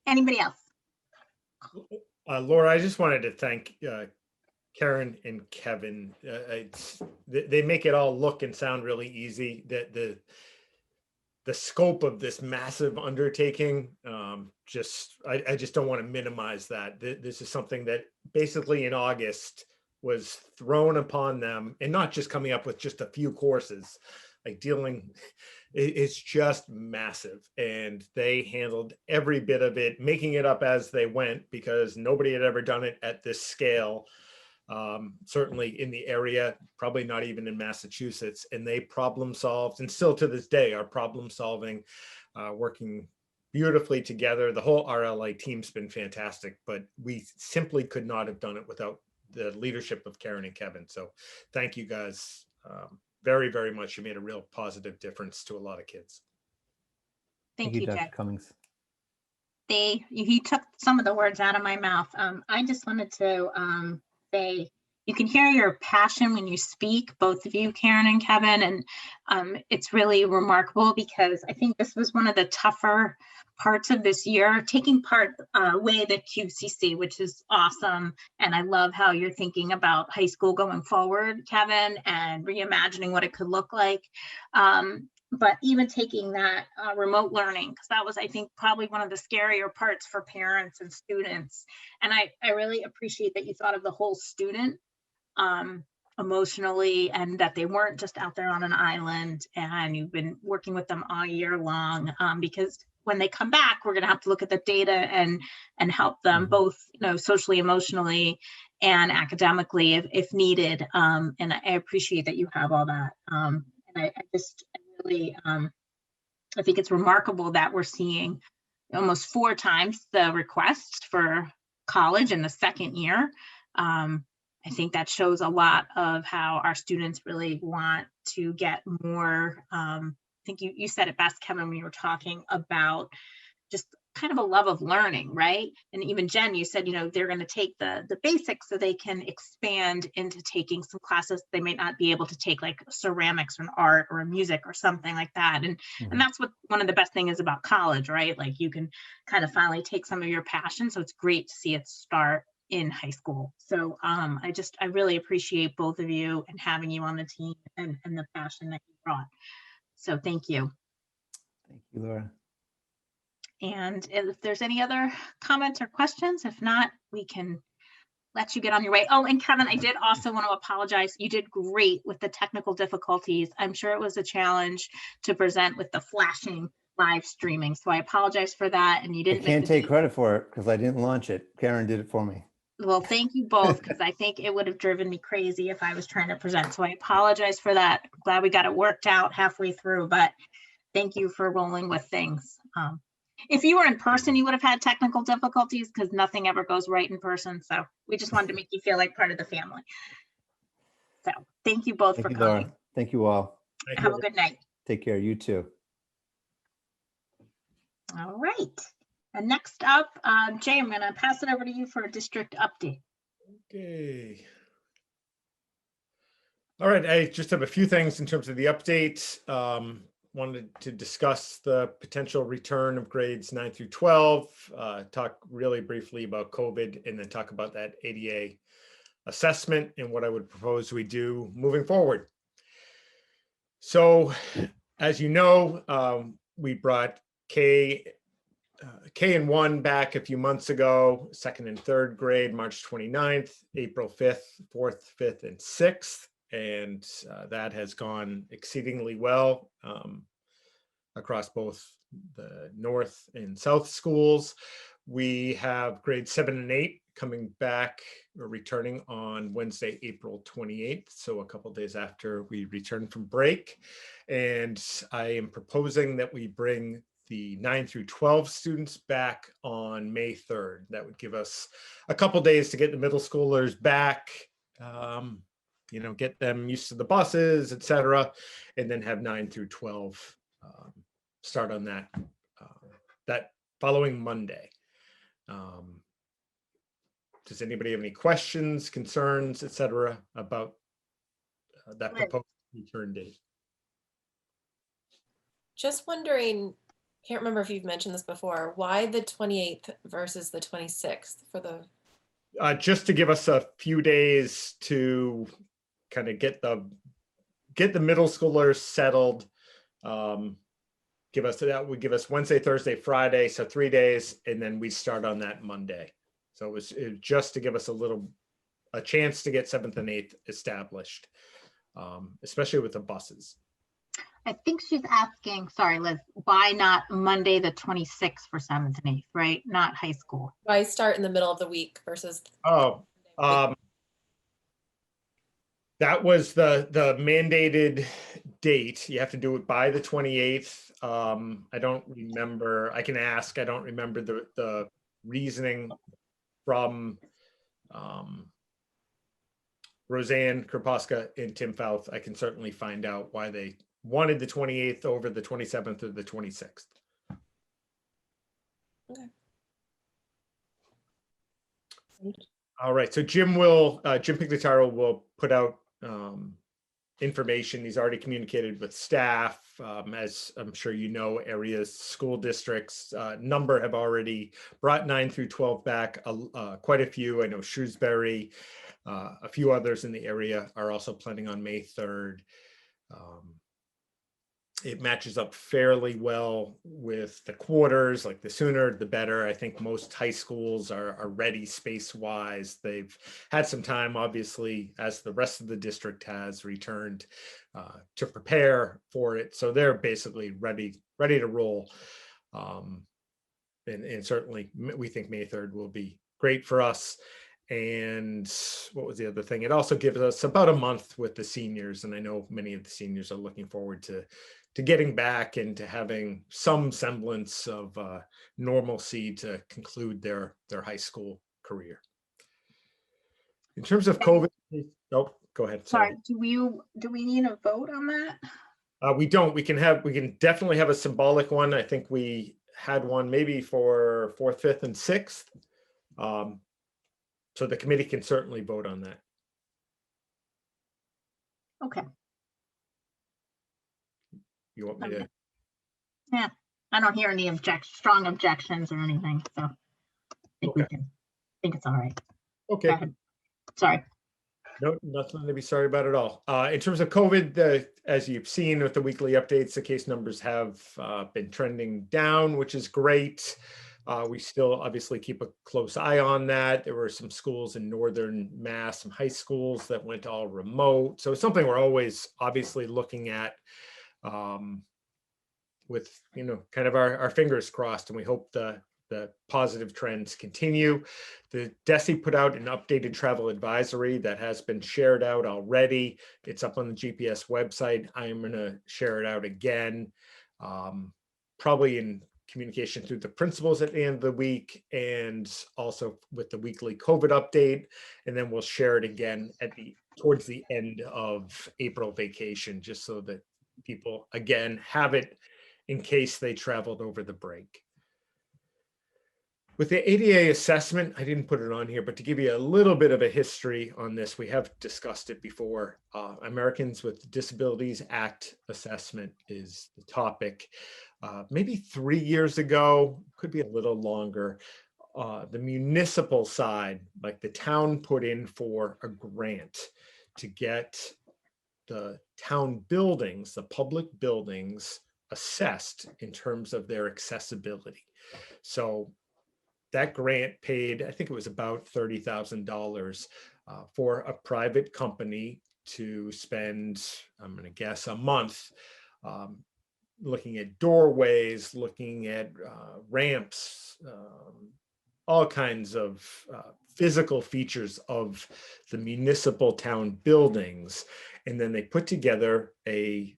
Anybody else? Laura, I just wanted to thank Karen and Kevin. They make it all look and sound really easy. the scope of this massive undertaking, I just don't want to minimize that. This is something that basically in August was thrown upon them, and not just coming up with just a few courses, like it's just massive. And they handled every bit of it, making it up as they went, because nobody had ever done it at this scale. Certainly in the area, probably not even in Massachusetts, and they problem solved, and still to this day are problem solving, working beautifully together. The whole RLA team's been fantastic, but we simply could not have done it without the leadership of Karen and Kevin. So thank you guys very, very much. You made a real positive difference to a lot of kids. Thank you, Dr. Jack. Cummings. He took some of the words out of my mouth. I just wanted to say, you can hear your passion when you speak, both of you, Karen and Kevin, and it's really remarkable, because I think this was one of the tougher parts of this year, taking part with the QCC, which is awesome. And I love how you're thinking about high school going forward, Kevin, and reimagining what it could look like. But even taking that remote learning, because that was, I think, probably one of the scarier parts for parents and students. And I really appreciate that you thought of the whole student emotionally, and that they weren't just out there on an island, and you've been working with them all year long, because when they come back, we're going to have to look at the data and help them both, socially, emotionally, and academically if needed. And I appreciate that you have all that. And I really, I think it's remarkable that we're seeing almost 4 times the requests for college in the second year. I think that shows a lot of how our students really want to get more. I think you said it best, Kevin, when you were talking about just kind of a love of learning, right? And even Jen, you said, they're going to take the basics so they can expand into taking some classes they may not be able to take, like ceramics or art or music or something like that. And that's what one of the best things is about college, right? Like you can kind of finally take some of your passion. So it's great to see it start in high school. So I really appreciate both of you and having you on the team and the passion that you brought. So thank you. Thank you, Laura. And if there's any other comments or questions, if not, we can let you get on your way. Oh, and Kevin, I did also want to apologize. You did great with the technical difficulties. I'm sure it was a challenge to present with the flashing live streaming. So I apologize for that. And you I didn't can't take credit for it because I didn't launch it. Karen did it for me. Well, thank you both, because I think it would have driven me crazy if I was trying to present. So I apologize for that. I'm glad we got it worked out halfway through, but thank you for rolling with things. If you were in person, you would have had technical difficulties, because nothing ever goes right in person. So we just wanted to make you feel like part of the family. So thank you both for coming. Laura. Thank you all. Have a good night. Take care. You too. All right. And next up, Jay, I'm going to pass it over to you for a district update. Okay. All right. I just have a few things in terms of the update. Wanted to discuss the potential return of grades 9 through 12, talk really briefly about COVID, and then talk about that ADA assessment and what I would propose we do moving forward. So, as you know, we brought K and 1 back a few months ago, 2nd and 3rd grade, March 29th, April 5th, 4th, 5th, and 6th. And that has gone exceedingly well across both the North and South schools. We have grades 7 and 8 coming back or returning on Wednesday, April 28th. So a couple days after we return from break. And I am proposing that we bring the 9 through 12 students back on May 3rd. That would give us a couple days to get the middle schoolers back, get them used to the buses, etc., and then have 9 through 12 start on that following Monday. Does anybody have any questions, concerns, etc., about that proposed return date? Just wondering, can't remember if you've mentioned this before, why the 28th versus the 26th for the? Just to give us a few days to kind of get the middle schoolers settled, that would give us Wednesday, Thursday, Friday, so 3 days, and then we start on that Monday. So it was just to give us a chance to get 7th and 8th established, especially with the buses. I think she's asking, sorry, Liz, why not Monday, the 26th for 7th and 8th, right? Not high school. Why start in the middle of the week versus? Oh, that was the mandated date. You have to do it by the 28th. I don't remember. I can ask. I don't remember the reasoning from Roseanne Kroposka and Tim Fouth. I can certainly find out why they wanted the 28th over the 27th or the 26th. Okay. All right, so Jim Pignataro will put out information. He's already communicated with staff. As I'm sure you know, areas, school districts, number have already brought 9 through 12 back, quite a few. I know Shrewsbury, a few others in the area are also planning on May 3rd. It matches up fairly well with the quarters, like the sooner the better. I think most high schools are ready space-wise. They've had some time, obviously, as the rest of the district has returned to prepare for it. So they're basically ready to roll. And certainly we think May 3rd will be great for us. And what was the other thing? It also gives us about a month with the seniors. And I know many of the seniors are looking forward to getting back and to having some semblance of normalcy to conclude their high school career. In terms of COVID, oh, go ahead. Sorry, do we need a vote on that? We don't. We can definitely have a symbolic one. I think we had one maybe for 4th, 5th, and 6th. So the committee can certainly vote on that. Okay. You want me to? Yeah, I don't hear any strong objections or anything, so I think Okay. I think it's all right. Okay. Go ahead. Sorry. No, nothing to be sorry about at all. In terms of COVID, as you've seen with the weekly updates, the case numbers have been trending down, which is great. We still obviously keep a close eye on that. There were some schools in Northern Mass, some high schools that went all remote. So it's something we're always obviously looking at with, kind of our fingers crossed, and we hope the positive trends continue. The DESE put out an updated travel advisory that has been shared out already. It's up on the GPS website. I'm going to share it out again, probably in communication through the principals at the end of the week, and also with the weekly COVID update. And then we'll share it again towards the end of April vacation, just so that people again have it in case they traveled over the break. With the ADA assessment, I didn't put it on here, but to give you a little bit of a history on this, we have discussed it before. Americans with Disabilities Act assessment is the topic. Maybe 3 years ago, could be a little longer, the municipal side, like the town, put in for a grant to get the town buildings, the public buildings, assessed in terms of their accessibility. So that grant paid, I think it was about $30,000 for a private company to spend, I'm going to guess, a month looking at doorways, looking at ramps, all kinds of physical features of the municipal town buildings. And then they put together a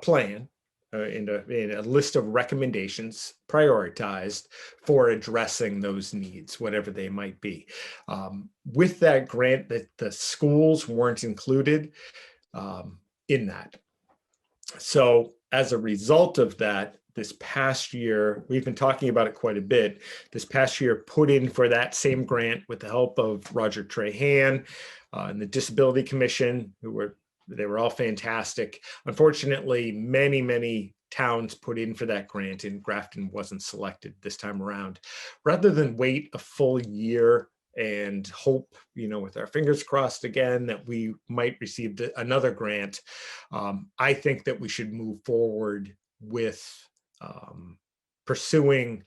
plan in a list of recommendations prioritized for addressing those needs, whatever they might be. With that grant, that the schools weren't included in that. So as a result of that, this past year, we've been talking about it quite a bit. This past year put in for that same grant with the help of Roger Trahan and the Disability Commission, they were all fantastic. Unfortunately, many towns put in for that grant, and Grafton wasn't selected this time around. Rather than wait a full year and hope, with our fingers crossed again, that we might receive another grant, I think that we should move forward with pursuing.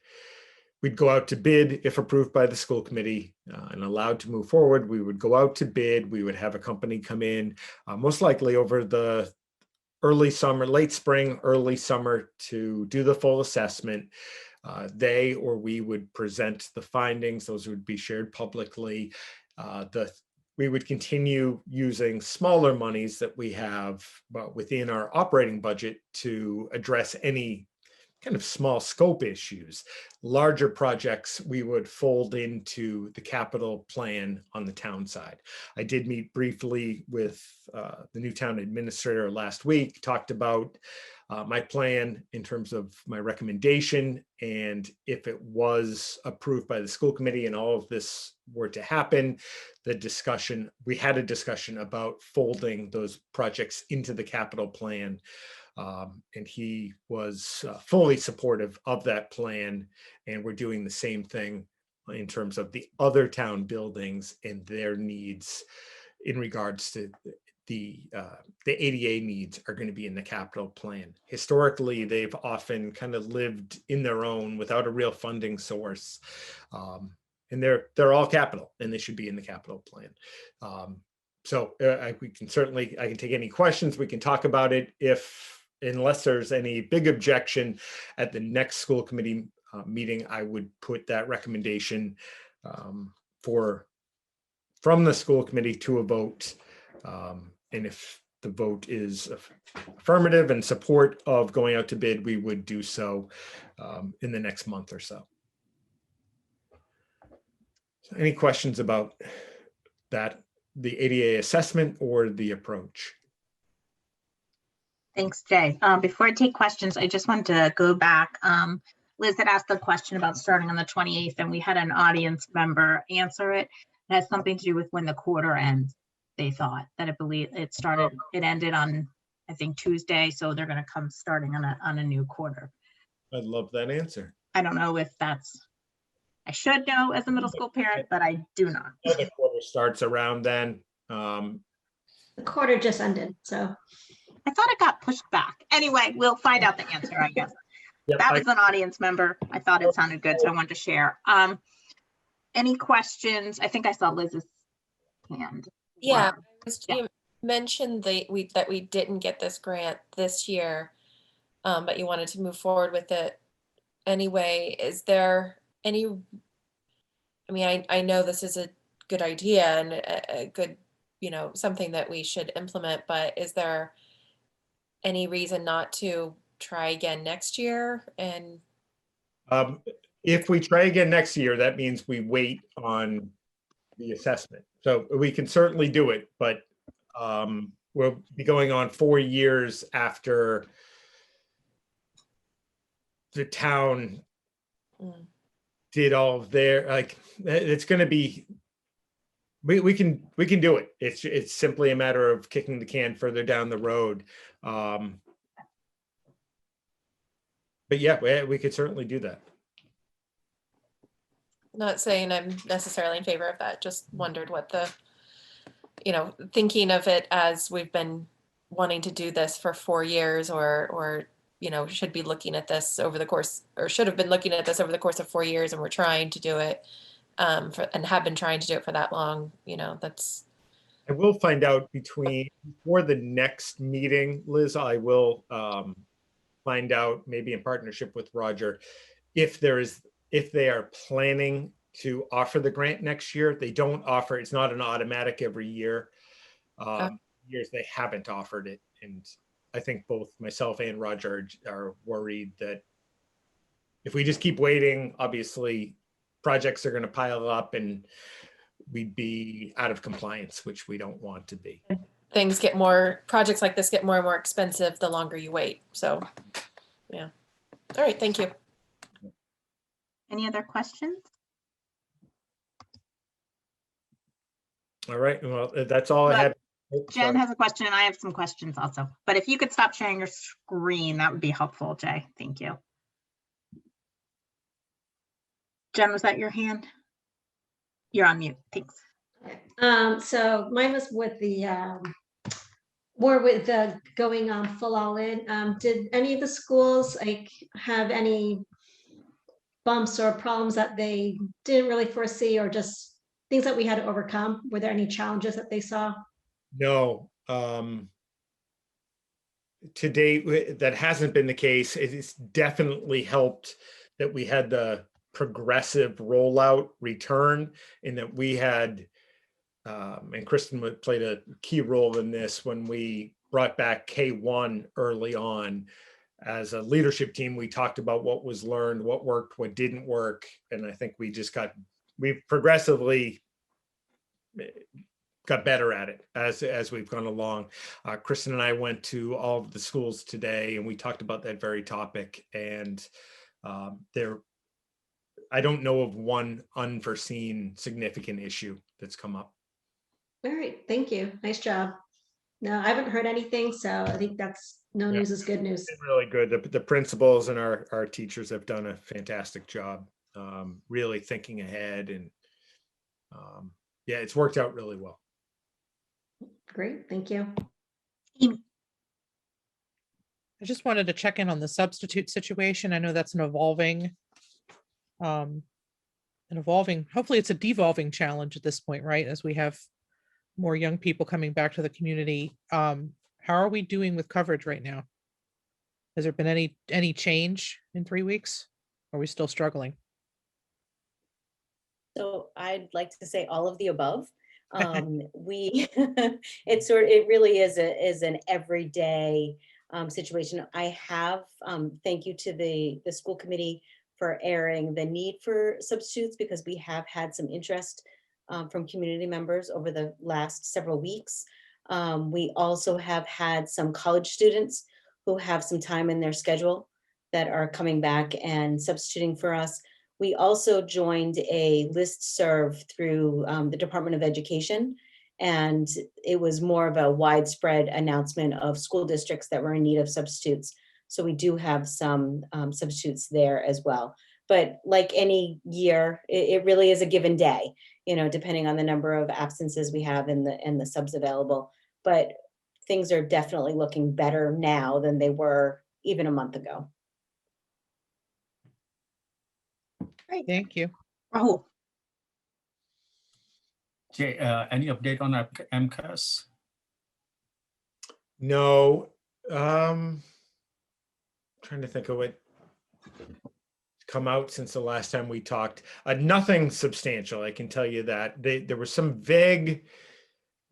We'd go out to bid if approved by the school committee and allowed to move forward. We would go out to bid. We would have a company come in, most likely over the early summer, late spring, early summer, to do the full assessment. They or we would present the findings. Those would be shared publicly. We would continue using smaller monies that we have within our operating budget to address any kind of small scope issues. Larger projects we would fold into the capital plan on the town side. I did meet briefly with the new town administrator last week, talked about my plan in terms of my recommendation, and if it was approved by the school committee and all of this were to happen, we had a discussion about folding those projects into the capital plan. And he was fully supportive of that plan. And we're doing the same thing in terms of the other town buildings and their needs in regards to the ADA needs are going to be in the capital plan. Historically, they've often kind of lived in their own without a real funding source. And they're all capital, and they should be in the capital plan. So I can take any questions. We can talk about it unless there's any big objection at the next school committee meeting. I would put that recommendation from the school committee to a vote. And if the vote is affirmative and support of going out to bid, we would do so in the next month or so. So any questions about that, the ADA assessment or the approach? Thanks, Jay. Before I take questions, I just wanted to go back. Liz had asked a question about starting on the 28th, and we had an audience member answer it. It has something to do with when the quarter ends. They thought that it ended on, I think, Tuesday. So they're going to come starting on a new quarter. I love that answer. I don't know if I should know as a middle school parent, but I do not. The quarter starts around then. The quarter just ended, so. I thought it got pushed back. Anyway, we'll find out the answer, I guess. Yep, that was an audience member. I thought it sounded good, so I wanted to share. Any questions? I think I saw Liz's hand. Yeah, Wow. you mentioned that we didn't get this grant this year, but you wanted to move forward with it anyway. Is there any, I mean, I know this is a good idea and a good, something that we should implement, but is there any reason not to try again next year? And if we try again next year, that means we wait on the assessment. So we can certainly do it, but we'll be going on 4 years after the town did all of their, it's going to be, we can do it. It's simply a matter of kicking the can further down the road. But yeah, we could certainly do that. Not saying I'm necessarily in favor of that, just wondered what the, thinking of it as we've been wanting to do this for 4 years or should be looking at this over the course, or should have been looking at this over the course of 4 years, and we're trying to do it and have been trying to do it for that long, that's. I will find out before the next meeting, Liz, I will find out, maybe in partnership with Roger, if they are planning to offer the grant next year. They don't offer, it's not an automatic every year. Years they haven't offered it. And I think both myself and Roger are worried that if we just keep waiting, obviously projects are going to pile up and we'd be out of compliance, which we don't want to be. Projects like this get more and more expensive the longer you wait. So, yeah. All right, thank you. Any other questions? All right, well, that's all I had. Jen has a question and I have some questions also, but if you could stop sharing your screen, that would be helpful, Jay. Thank you. Jen, was that your hand? You're on mute, thanks. So mine was with the more with the going full all in, did any of the schools like have any bumps or problems that they didn't really foresee, or just things that we had to overcome? Were there any challenges that they saw? No, to date, that hasn't been the case. It's definitely helped that we had the progressive rollout return, and that we had, and Kristen played a key role in this when we brought back K1 early on. As a leadership team, we talked about what was learned, what worked, what didn't work, and I think we've progressively got better at it as we've gone along. Kristen and I went to all of the schools today, and we talked about that very topic. And I don't know of one unforeseen significant issue that's come up. All right, thank you. Nice job. No, I haven't heard anything, so I think that's no Yeah. news is good news. It's really good. The principals and our teachers have done a fantastic job, really thinking ahead, and yeah, it's worked out really well. Great, thank you. Amy. I just wanted to check in on the substitute situation. I know that's an evolving, hopefully it's a devolving challenge at this point, right? As we have more young people coming back to the community. How are we doing with coverage right now? Has there been any change in 3 weeks? Are we still struggling? So I'd like to say all of the above. It really is an everyday situation. I have, thank you to the school committee for airing the need for substitutes, because we have had some interest from community members over the last several weeks. We also have had some college students who have some time in their schedule that are coming back and substituting for us. We also joined a listserv through the Department of Education, and it was more of a widespread announcement of school districts that were in need of substitutes. So we do have some substitutes there as well. But like any year, it really is a given day, depending on the number of absences we have and the subs available. But things are definitely looking better now than they were even a month ago. Great. Thank you. Rahul. Jay, any update on MCAS? No, trying to think of what come out since the last time we talked. Nothing substantial, I can tell you that. There was some vague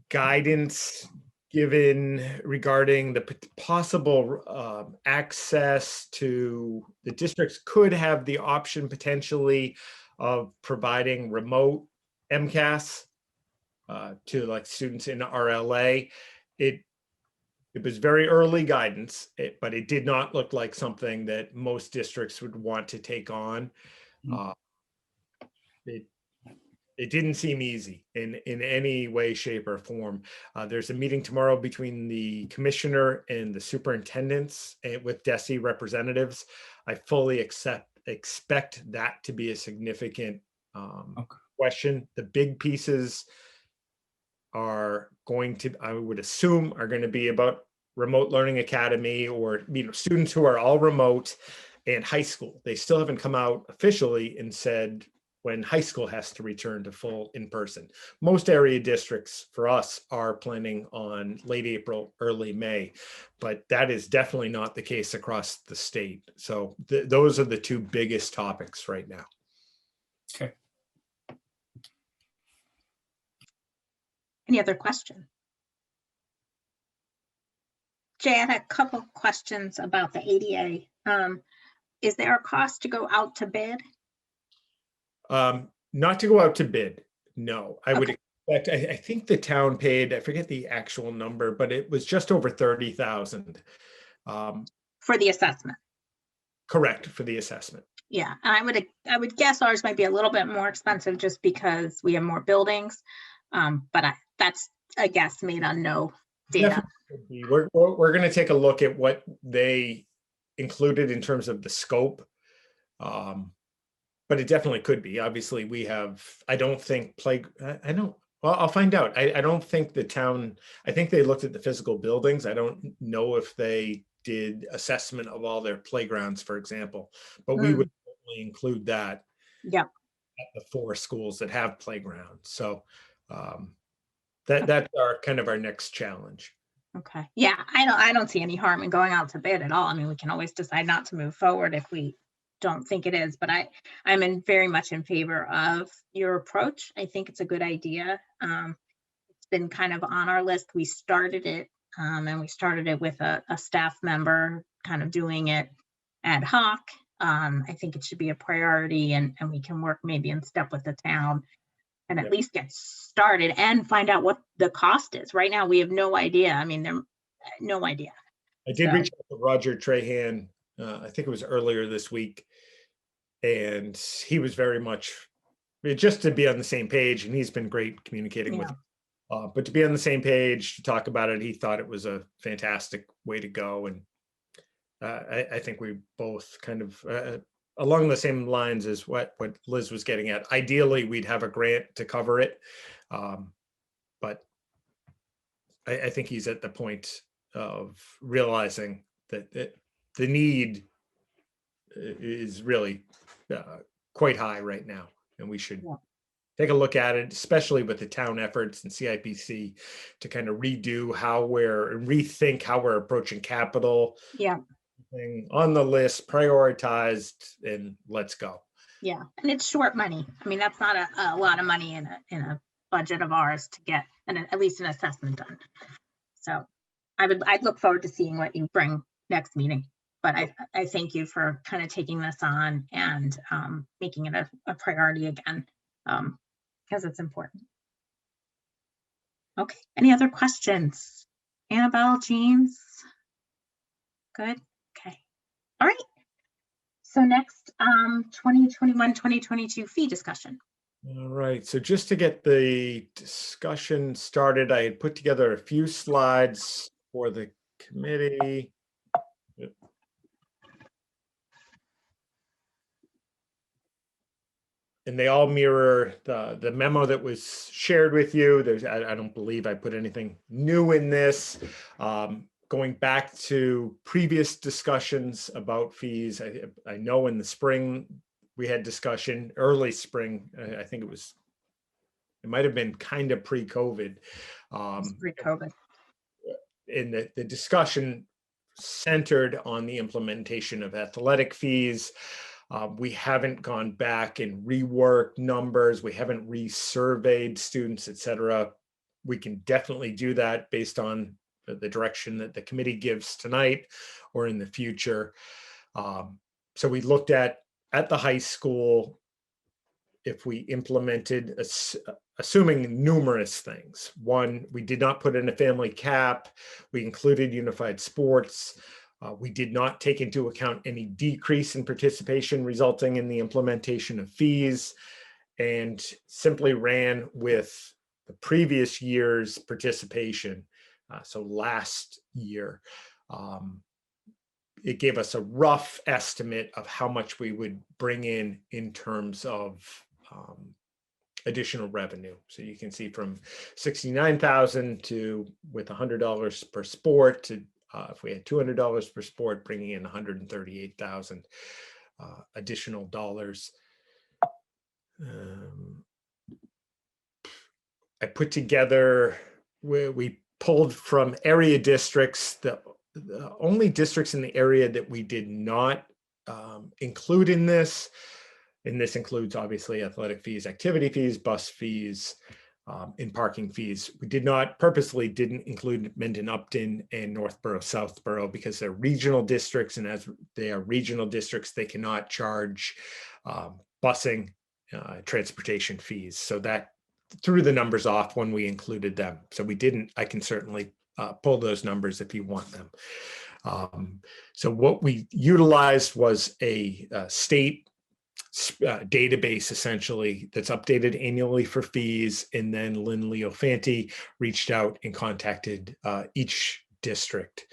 guidance given regarding the possible access to the districts could have the option potentially of providing remote MCAS to like students in RLA. It was very early guidance, but it did not look like something that most districts would want to take on. It didn't seem easy in any way, shape, or form. There's a meeting tomorrow between the commissioner and the superintendents with DESE representatives. I fully expect that to be a significant question. The big pieces are going to, I would assume, are going to be about remote learning academy, or students who are all remote, and high school. They still haven't come out officially and said when high school has to return to full in-person. Most area districts for us are planning on late April, early May, but that is definitely not the case across the state. So those are the two biggest topics right now. Okay. Any other questions? Jay, I had a couple of questions about the ADA. Is there a cost to go out to bid? Not to go out to bid, no. I would expect, I think the town paid, I forget the actual number, but it was just over 30,000. For the assessment? Correct, for the assessment. Yeah, and I would guess ours might be a little bit more expensive just because we have more buildings. But that's a guess made on no data. We're going to take a look at what they included in terms of the scope. But it definitely could be. Obviously, we have, I don't think Well, I'll find out. I don't think the town, I think they looked at the physical buildings. I don't know if they did assessment of all their playgrounds, for example, but we would certainly include that Yeah. at the 4 schools that have playgrounds. So that's our kind of our next challenge. Okay. Yeah, I don't see any harm in going out to bid at all. I mean, we can always decide not to move forward if we don't think it is, but I'm very much in favor of your approach. I think it's a good idea. It's been kind of on our list. We started it, and we started it with a staff member kind of doing it ad hoc. I think it should be a priority, and we can work maybe in step with the town and at Yep. least get started and find out what the cost is. Right now, we have no idea. I mean, no idea. I did So- reach out to Roger Trahan, I think it was earlier this week, and he was very much just to be on the same page, and he's been great communicating with. But to be on the same page, to talk about it, he thought it was a fantastic way to go, and I think we both kind of along the same lines as what Liz was getting at. Ideally, we'd have a grant to cover it, but I think he's at the point of realizing that the need is really quite high right now, and we should take a look at it, especially with the town efforts and CIPC to kind of rethink how we're approaching capital. Yeah. On the list, prioritized, and let's go. Yeah, and it's short money. I mean, that's not a lot of money in a budget of ours to get at least an assessment done. So I'd look forward to seeing what you bring next meeting. But I thank you for kind of taking this on and making it a priority again, because it's important. Okay, any other questions? Annabelle, James? Good, okay. All right. So next, 2021-2022 fee discussion. All right, so just to get the discussion started, I had put together a few slides for the committee. And they all mirror the memo that was shared with you. I don't believe I put anything new in this. Going back to previous discussions about fees, I know in the spring we had discussion, early spring. I think it might have been kind of pre-COVID. Pre-COVID. And the discussion centered on the implementation of athletic fees. We haven't gone back and reworked numbers. We haven't resurveyed students, et cetera. We can definitely do that based on the direction that the committee gives tonight or in the future. So we looked at the high school, if we implemented, assuming numerous things. One, we did not put in a family cap. We included unified sports. We did not take into account any decrease in participation resulting in the implementation of fees, and simply ran with the previous year's participation. So last year, it gave us a rough estimate of how much we would bring in terms of additional revenue. So you can see from 69,000 to, with $100 per sport, to if we had $200 per sport, bringing in 138,000 additional dollars. I put together where we pulled from area districts, the only districts in the area that we did not include in this, and this includes obviously athletic fees, activity fees, bus fees, and parking fees. We purposely didn't include Mendon, Upton, and Northborough, Southborough, because they're regional districts, and as they are regional districts, they cannot charge busing, transportation fees. So that threw the numbers off when we included them. So we didn't. I can certainly pull those numbers if you want them. So what we utilized was a state database, essentially, that's updated annually for fees. And then Lynn Leofanti reached out and contacted each district.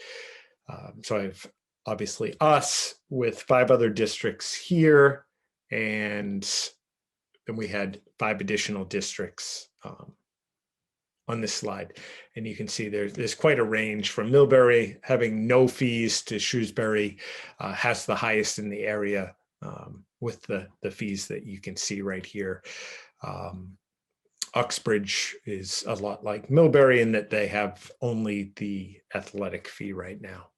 So I've obviously us with 5 other districts here, and then we had 5 additional districts on this slide. And you can see there's quite a range from Millbury having no fees to Shrewsbury has the highest in the area with the fees that you can see right here. Uxbridge is a lot like Millbury in that they have only the athletic fee right now.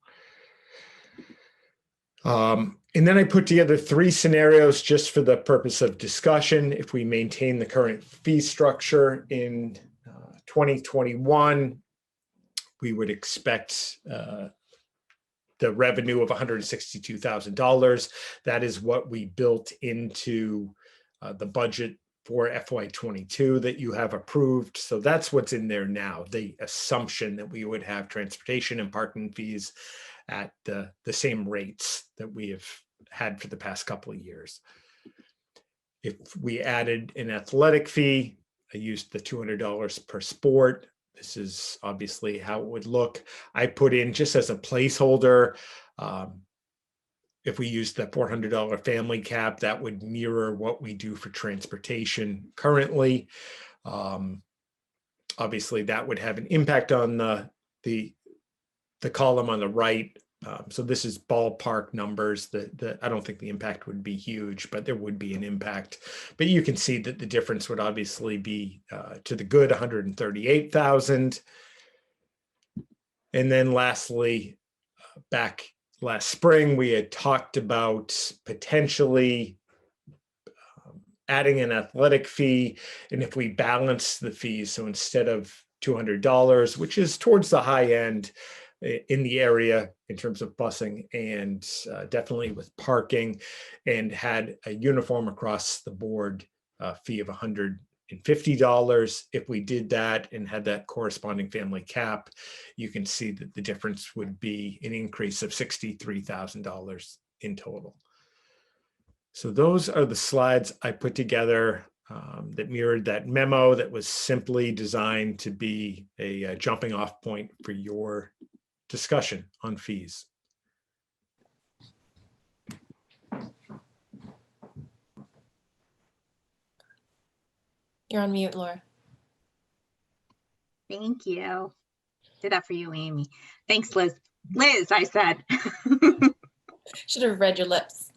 And then I put together 3 scenarios just for the purpose of discussion. If we maintain the current fee structure in 2021, we would expect the revenue of $162,000. That is what we built into the budget for FY22 that you have approved. So that's what's in there now, the assumption that we would have transportation and parking fees at the same rates that we have had for the past couple of years. If we added an athletic fee, I used the $200 per sport. This is obviously how it would look. I put in just as a placeholder, if we use the $400 family cap, that would mirror what we do for transportation currently. Obviously, that would have an impact on the column on the right. So this is ballpark numbers. I don't think the impact would be huge, but there would be an impact. But you can see that the difference would obviously be to the good, 138,000. And then lastly, back last spring, we had talked about potentially adding an athletic fee. And if we balance the fees, so instead of $200, which is towards the high end in the area in terms of busing and definitely with parking, and had a uniform across the board fee of $150. If we did that and had that corresponding family cap, you can see that the difference would be an increase of $63,000 in total. So those are the slides I put together that mirrored that memo that was simply designed to be a jumping off point for your discussion on fees. You're on mute, Laura. Thank you. Did that for you, Amy. Thanks, Liz. Liz, I said. Should have read your lips.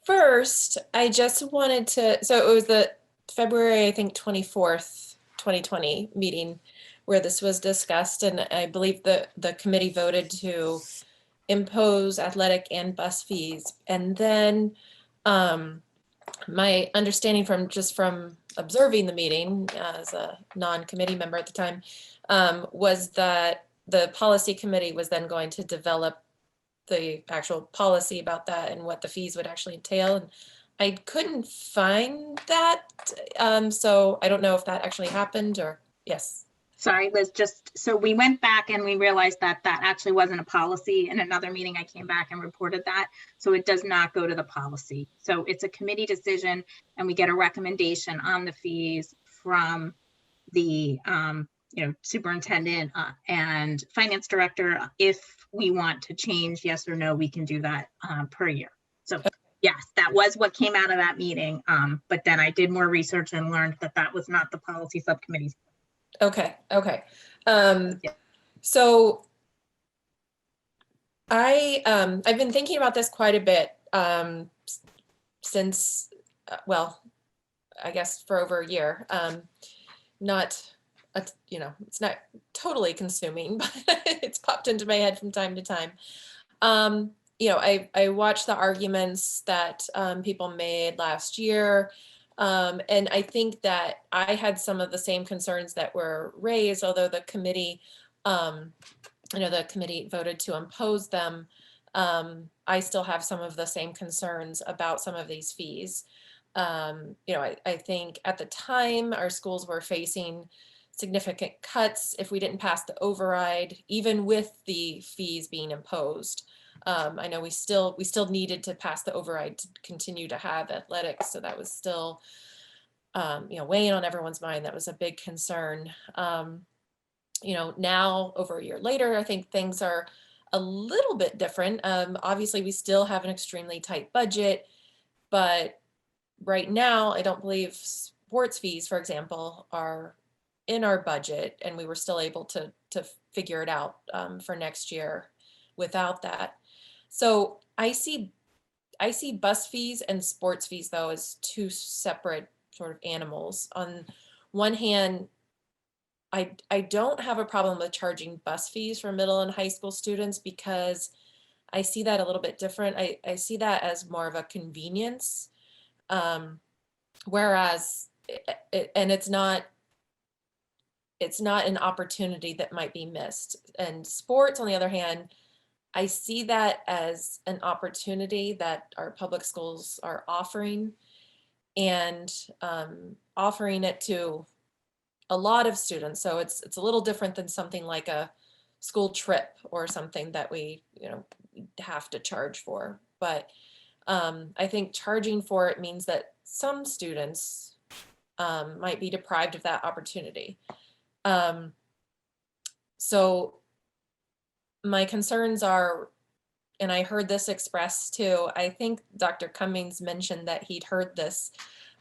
First, I just wanted to, so it was the February, I think, 24th, 2020 meeting where this was discussed. And I believe the committee voted to impose athletic and bus fees. And then my understanding from observing the meeting as a non-committee member at the time was that the policy committee was then going to develop the actual policy about that and what the fees would actually entail. And I couldn't find that. So I don't know if that actually happened or yes. Sorry, Liz, so we went back and we realized that that actually wasn't a policy. In another meeting, I came back and reported that. So it does not go to the policy. So it's a committee decision and we get a recommendation on the fees from the superintendent and finance director. If we want to change, yes or no, we can do that per year. So yes, that was what came out of that meeting. But then I did more research and learned that that was not the policy subcommittee's. Okay. So I've been thinking about this quite a bit since, well, I guess for over a year. It's not totally consuming, but it's popped into my head from time to time. I watched the arguments that people made last year. And I think that I had some of the same concerns that were raised, although the committee, the committee voted to impose them. I still have some of the same concerns about some of these fees. I think at the time our schools were facing significant cuts if we didn't pass the override, even with the fees being imposed. I know we still needed to pass the override to continue to have athletics. So that was still, weighing on everyone's mind. That was a big concern. Now over a year later, I think things are a little bit different. Obviously we still have an extremely tight budget, but right now I don't believe sports fees, for example, are in our budget, and we were still able to figure it out for next year without that. So I see bus fees and sports fees though as two separate sort of animals. On one hand, I don't have a problem with charging bus fees for middle and high school students because I see that a little bit different. I see that as more of a convenience, whereas it's not an opportunity that might be missed. And sports, on the other hand, I see that as an opportunity that our public schools are offering, and offering it to a lot of students. So it's a little different than something like a school trip or something that we have to charge for. But I think charging for it means that some students might be deprived of that opportunity. So my concerns are, and I heard this expressed too, I think Dr. Cummings mentioned that he'd heard this,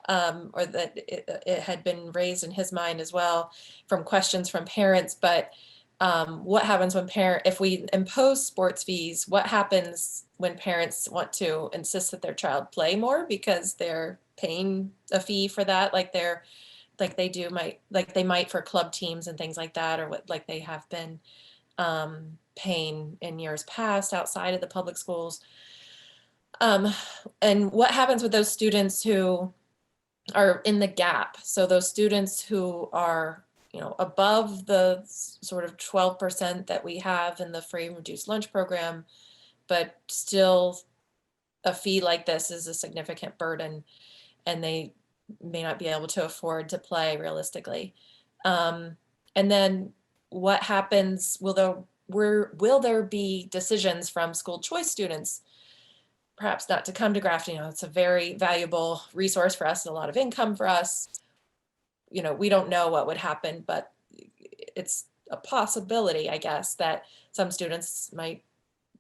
or that it had been raised in his mind as well from questions from parents. But what happens when if we impose sports fees, what happens when parents want to insist that their child play more because they're paying a fee for that, like they might for club teams and things like that, or what like they have been paying in years past outside of the public schools. And what happens with those students who are in the gap? So those students who are, above the sort of 12% that we have in the free and reduced lunch program, but still a fee like this is a significant burden, and they may not be able to afford to play realistically. And then what happens? Will there be decisions from school choice students, perhaps not to come to Grafton? It's a very valuable resource for us and a lot of income for us. We don't know what would happen, but it's a possibility, I guess, that some students might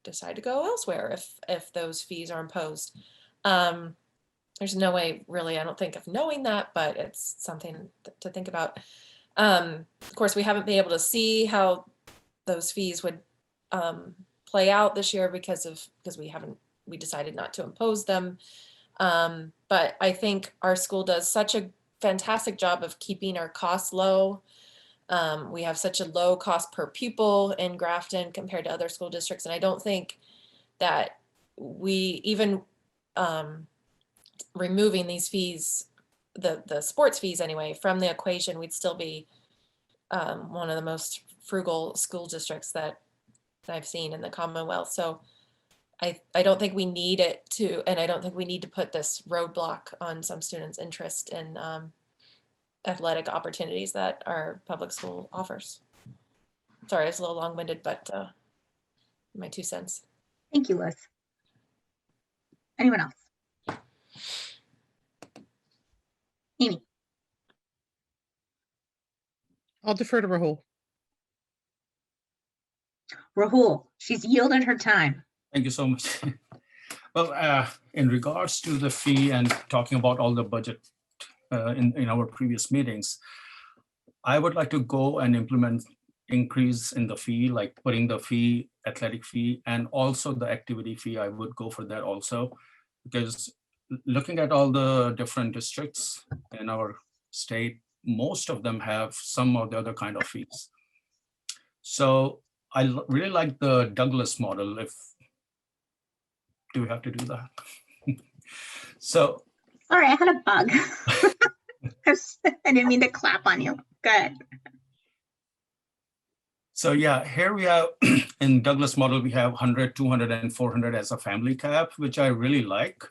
decide to go elsewhere if those fees are imposed. There's no way really, I don't think, of knowing that, but it's something to think about. Of course, we haven't been able to see how those fees would play out this year because we decided not to impose them. But I think our school does such a fantastic job of keeping our costs low. We have such a low cost per pupil in Grafton compared to other school districts. And I don't think that we even removing these fees, the sports fees anyway, from the equation, we'd still be one of the most frugal school districts that I've seen in the Commonwealth. So I don't think we need it to, and I don't think we need to put this roadblock on some students' interest in athletic opportunities that our public school offers. Sorry, it's a little long-winded, but my 2 cents. Thank you, Liz. Anyone else? Amy. I'll defer to Rahul. Rahul, she's yielded her time. Thank you so much. Well, in regards to the fee and talking about all the budget in our previous meetings, I would like to go and implement increase in the fee, like putting the fee, athletic fee, and also the activity fee. I would go for that also, because looking at all the different districts in our state, most of them have some or the other kind of fees. So I really like the Douglas model. Do we have to do that? So. Sorry, I had a bug. I didn't mean to clap on you. Good. So yeah, here we have in Douglas model, we have 100, 200, and 400 as a family cap, which I really like.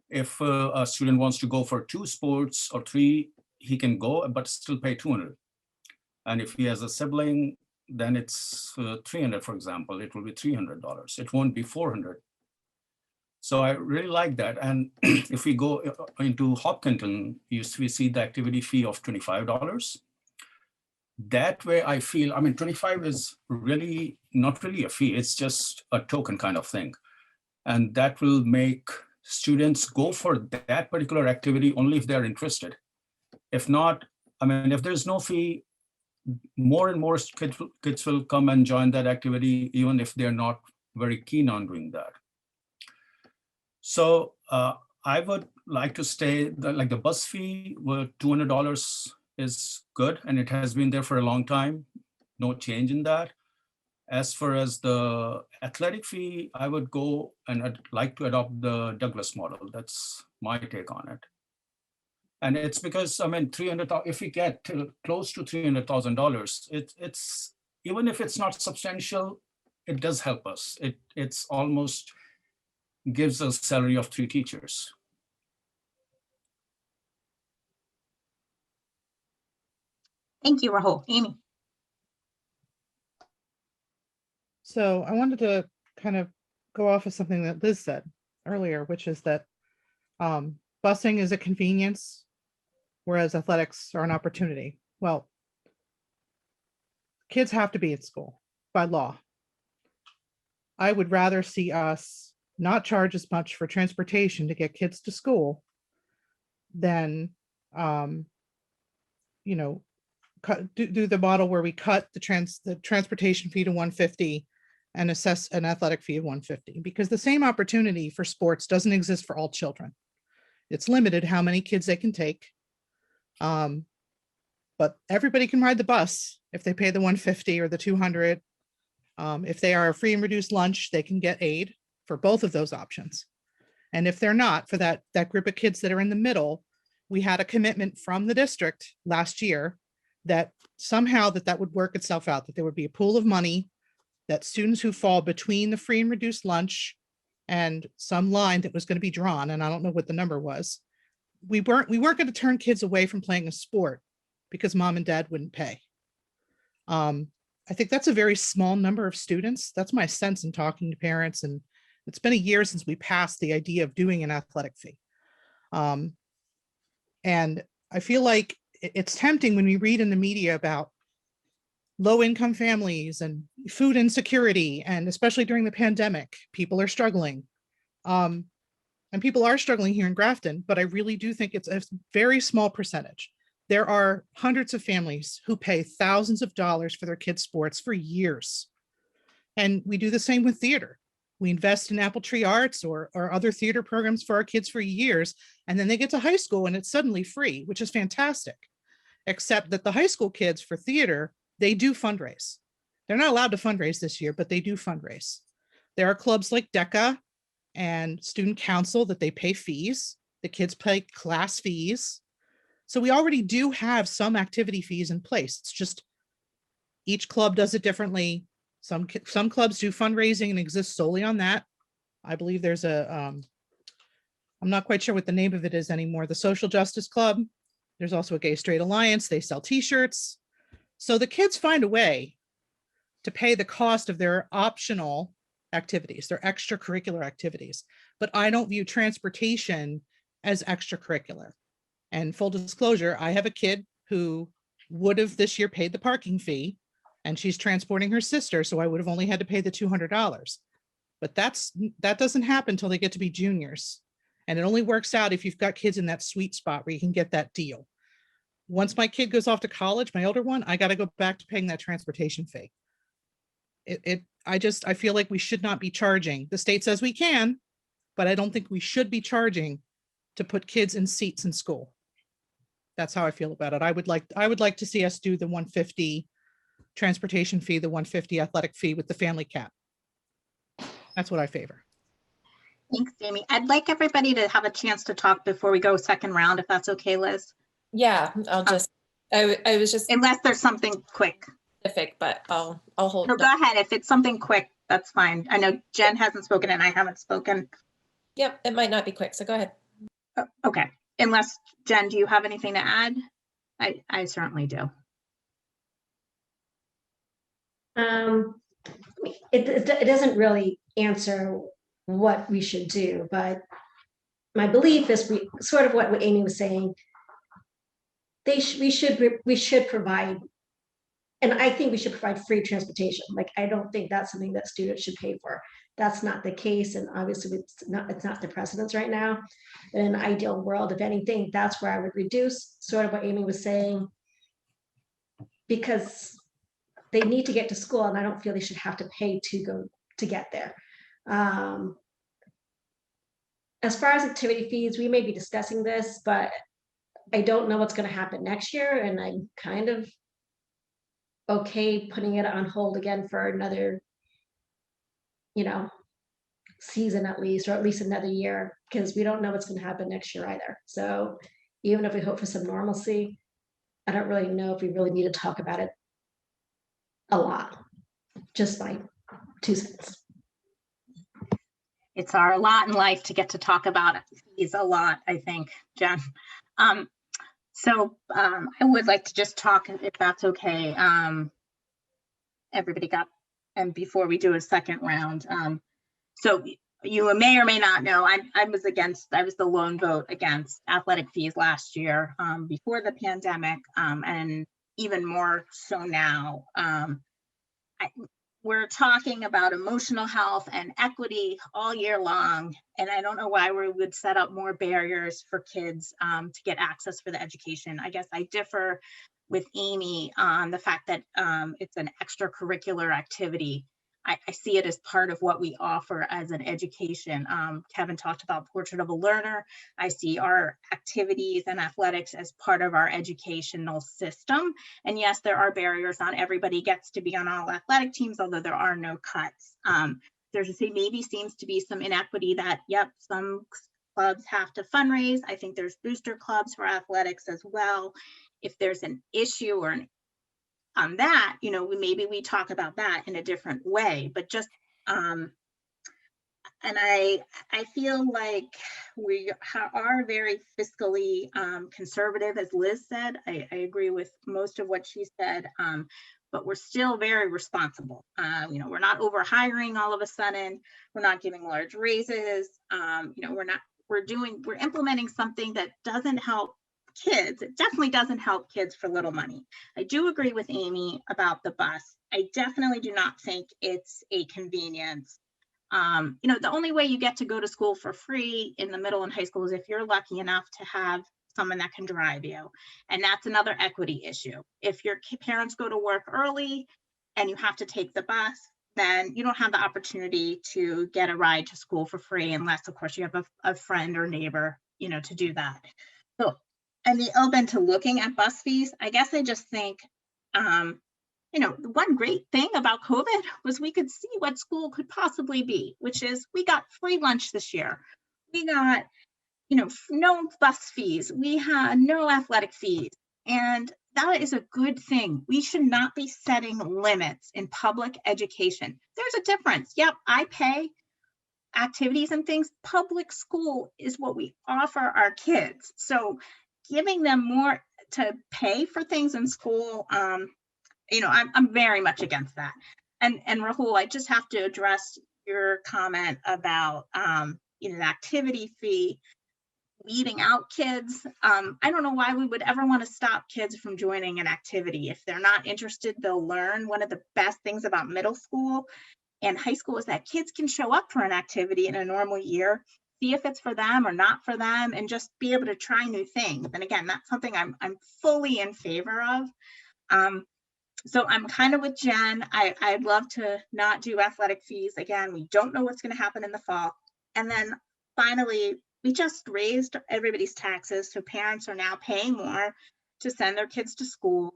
If a student wants to go for 2 sports or 3, he can go, but still pay 200. And if he has a sibling, then it's 300, for example, it will be $300. It won't be 400. So I really like that. And if we go into Hopkinton, we see the activity fee of $25. That way I feel, 25 is really not really a fee. It's just a token kind of thing. And that will make students go for that particular activity only if they're interested. If not, if there's no fee, more and more kids will come and join that activity, even if they're not very keen on doing that. So I would like to stay, like the bus fee, were $200 is good, and it has been there for a long time. No change in that. As far as the athletic fee, I would go and I'd like to adopt the Douglas model. That's my take on it. And it's because, I mean, 300,000, if we get to close to $300,000, it's, even if it's not substantial, it does help us. It's almost gives us salary of 3 teachers. Thank you, Rahul. Amy. So I wanted to kind of go off of something that Liz said earlier, which is that busing is a convenience, whereas athletics are an opportunity. Well, kids have to be at school by law. I would rather see us not charge as much for transportation to get kids to school than, you know, do the model where we cut the transportation fee to $150 and assess an athletic fee of $150, because the same opportunity for sports doesn't exist for all children. It's limited how many kids they can take. But everybody can ride the bus if they pay the $150 or the $200. If they are a free and reduced lunch, they can get aid for both of those options. And if they're not, for that group of kids that are in the middle, we had a commitment from the district last year that somehow that would work itself out, that there would be a pool of money that students who fall between the free and reduced lunch and some line that was going to be drawn, and I don't know what the number was, we weren't going to turn kids away from playing a sport because mom and dad wouldn't pay. I think that's a very small number of students. That's my sense in talking to parents, and it's been a year since we passed the idea of doing an athletic fee. And I feel like it's tempting when we read in the media about low-income families and food insecurity, and especially during the pandemic, people are struggling. And people are struggling here in Grafton, but I really do think it's a very small percentage. There are hundreds of families who pay thousands of dollars for their kids' sports for years. And we do the same with theater. We invest in Apple Tree Arts or other theater programs for our kids for years, and then they get to high school and it's suddenly free, which is fantastic. Except that the high school kids for theater, they do fundraise. They're not allowed to fundraise this year, but they do fundraise. There are clubs like DECA and Student Council that they pay fees. The kids pay class fees. So we already do have some activity fees in place. It's just each club does it differently. Some clubs do fundraising and exist solely on that. I believe there's I'm not quite sure what the name of it is anymore. The Social Justice Club. There's also a Gay Straight Alliance. They sell t-shirts. So the kids find a way to pay the cost of their optional activities, their extracurricular activities. But I don't view transportation as extracurricular. And full disclosure, I have a kid who would have this year paid the parking fee, and she's transporting her sister, so I would have only had to pay the $200. But that doesn't happen until they get to be juniors. And it only works out if you've got kids in that sweet spot where you can get that deal. Once my kid goes off to college, my older one, I got to go back to paying that transportation fee. I feel like we should not be charging. The state says we can, but I don't think we should be charging to put kids in seats in school. That's how I feel about it. I would like to see us do the $150 transportation fee, the $150 athletic fee with the family cap. That's what I favor. Thanks, Amy. I'd like everybody to have a chance to talk before we go second round, if that's okay, Liz. Yeah, I was just Unless there's something quick. specific, but I'll hold. No, go ahead. If it's something quick, that's fine. I know Jen hasn't spoken and I haven't spoken. Yep, it might not be quick, so go ahead. Okay. Unless, Jen, do you have anything to add? I certainly do. It doesn't really answer what we should do, but my belief is sort of what Amy was saying. We should provide, and I think we should provide free transportation. Like, I don't think that's something that students should pay for. That's not the case, and obviously it's not the precedence right now. But in an ideal world, if anything, that's where I would reduce, sort of what Amy was saying. because they need to get to school, and I don't feel they should have to pay to go to get there. As far as activity fees, we may be discussing this, but I don't know what's going to happen next year, and I'm kind of okay putting it on hold again for another, season at least, or at least another year, because we don't know what's going to happen next year either. So even if we hope for some normalcy, I don't really know if we really need to talk about it a lot. Just my 2 cents. It's our lot in life to get to talk about fees a lot, I think, Jen. I would like to just talk, if that's okay. Everybody got, and before we do a second round, so you may or may not know, I was the lone vote against athletic fees last year, before the pandemic, and even more so now. We're talking about emotional health and equity all year long, and I don't know why we would set up more barriers for kids to get access for the education. I guess I differ with Amy on the fact that it's an extracurricular activity. I see it as part of what we offer as an education. Kevin talked about Portrait of a Learner. I see our activities and athletics as part of our educational system. And yes, there are barriers. Not everybody gets to be on all athletic teams, although there are no cuts. Maybe seems to be some inequity that, yep, some clubs have to fundraise. I think there's booster clubs for athletics as well. If there's an issue or on that, maybe we talk about that in a different way, but just, and I feel like we are very fiscally conservative, as Liz said. I agree with most of what she said, but we're still very responsible. We're not over hiring all of a sudden. We're not giving large raises. We're implementing something that doesn't help kids. It definitely doesn't help kids for little money. I do agree with Amy about the bus. I definitely do not think it's a convenience. The only way you get to go to school for free in the middle and high school is if you're lucky enough to have someone that can drive you. And that's another equity issue. If your parents go to work early and you have to take the bus, then you don't have the opportunity to get a ride to school for free, unless of course you have a friend or neighbor, to do that. So I'm open to looking at bus fees. I guess I just think, one great thing about COVID was we could see what school could possibly be, which is we got free lunch this year. We got, no bus fees. We had no athletic fees. And that is a good thing. We should not be setting limits in public education. There's a difference. Yep, I pay activities and things. Public school is what we offer our kids. So giving them more to pay for things in school, I'm very much against that. And Rahul, I just have to address your comment about, the activity fee weeding out kids. I don't know why we would ever want to stop kids from joining an activity. If they're not interested, they'll learn. One of the best things about middle school and high school is that kids can show up for an activity in a normal year, see if it's for them or not for them, and just be able to try new things. And again, that's something I'm fully in favor of. So I'm kind of with Jen. I'd love to not do athletic fees. Again, we don't know what's going to happen in the fall. And then finally, we just raised everybody's taxes. So parents are now paying more to send their kids to school.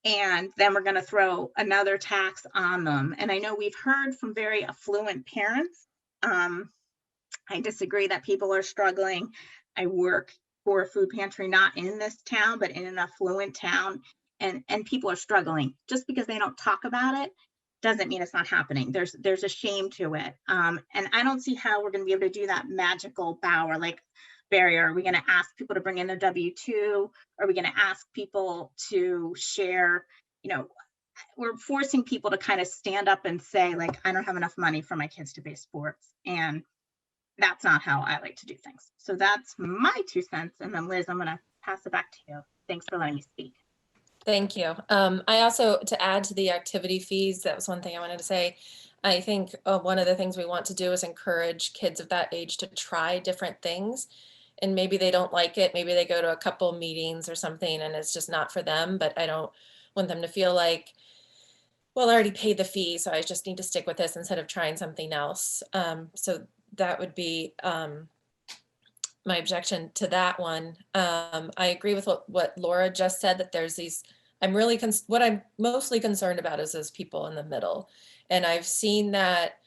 And then we're going to throw another tax on them. And I know we've heard from very affluent parents. I disagree that people are struggling. I work for a food pantry, not in this town, but in an affluent town. And people are struggling. Just because they don't talk about it doesn't mean it's not happening. There's a shame to it. And I don't see how we're going to be able to do that magical barrier. Are we going to ask people to bring in their W-2? Are we going to ask people to share? We're forcing people to kind of stand up and say, I don't have enough money for my kids to play sports. And that's not how I like to do things. So that's my 2 cents. And then Liz, I'm going to pass it back to you. Thanks for letting me speak. Thank you. I also, to add to the activity fees, that was one thing I wanted to say. I think one of the things we want to do is encourage kids of that age to try different things. And maybe they don't like it. Maybe they go to a couple meetings or something and it's just not for them. But I don't want them to feel like, well, I already paid the fee, so I just need to stick with this instead of trying something else. So that would be my objection to that one. I agree with what Laura just said, that there's these, what I'm mostly concerned about is those people in the middle. And I've seen that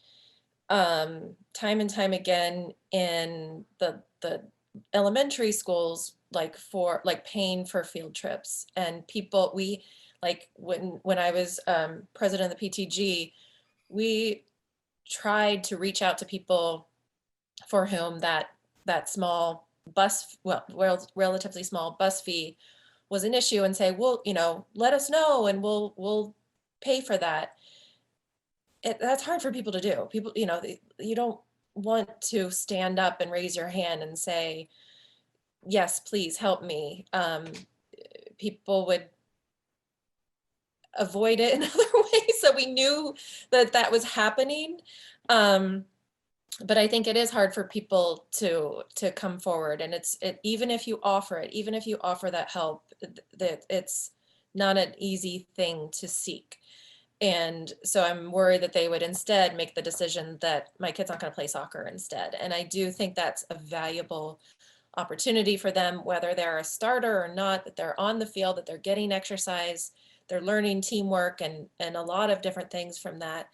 time and time again in the elementary schools, like paying for field trips, and people, like when I was president of the PTG, we tried to reach out to people for whom that small bus, well, relatively small bus fee was an issue, and say, well, let us know and we'll pay for that. That's hard for people to do. People, you don't want to stand up and raise your hand and say, yes, please help me. People would avoid it in other ways. So we knew that was happening. But I think it is hard for people to come forward, and even if you offer it, even if you offer that help, that it's not an easy thing to seek. And so I'm worried that they would instead make the decision that my kid's not going to play soccer instead. And I do think that's a valuable opportunity for them, whether they're a starter or not, that they're on the field, that they're getting exercise, they're learning teamwork and a lot of different things from that.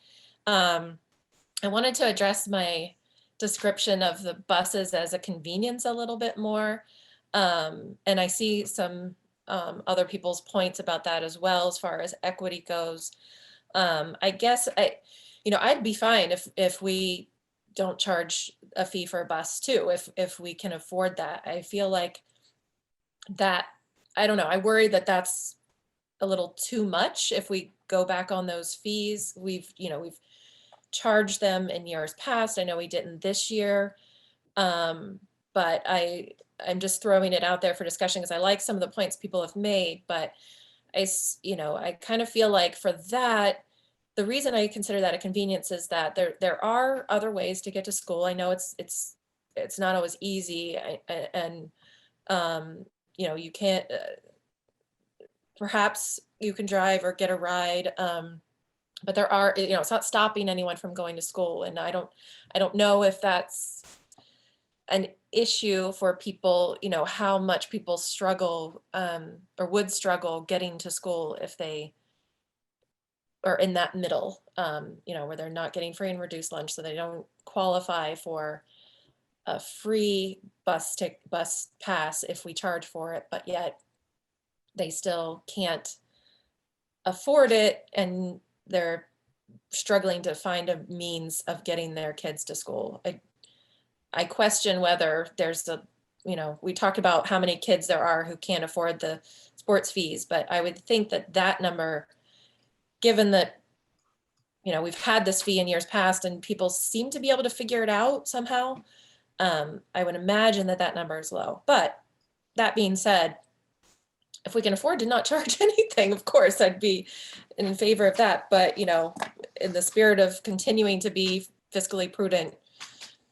I wanted to address my description of the buses as a convenience a little bit more. And I see some other people's points about that as well, as far as equity goes. I guess I'd be fine if we don't charge a fee for a bus too, if we can afford that. I feel like that, I don't know, I worry that that's a little too much if we go back on those fees. We've charged them in years past. I know we didn't this year, but I'm just throwing it out there for discussion because I like some of the points people have made, but I kind of feel like for that, the reason I consider that a convenience is that there are other ways to get to school. I know it's not always easy, and you can't. Perhaps you can drive or get a ride, but there are, it's not stopping anyone from going to school. And I don't know if that's an issue for people, how much people struggle or would struggle getting to school if they are in that middle, where they're not getting free and reduced lunch, so they don't qualify for a free bus pass if we charge for it, but yet they still can't afford it, and they're struggling to find a means of getting their kids to school. I question whether there's we talked about how many kids there are who can't afford the sports fees, but I would think that number, given that, we've had this fee in years past and people seem to be able to figure it out somehow, I would imagine that number is low. But that being said, if we can afford to not charge anything, of course, I'd be in favor of that. But, in the spirit of continuing to be fiscally prudent,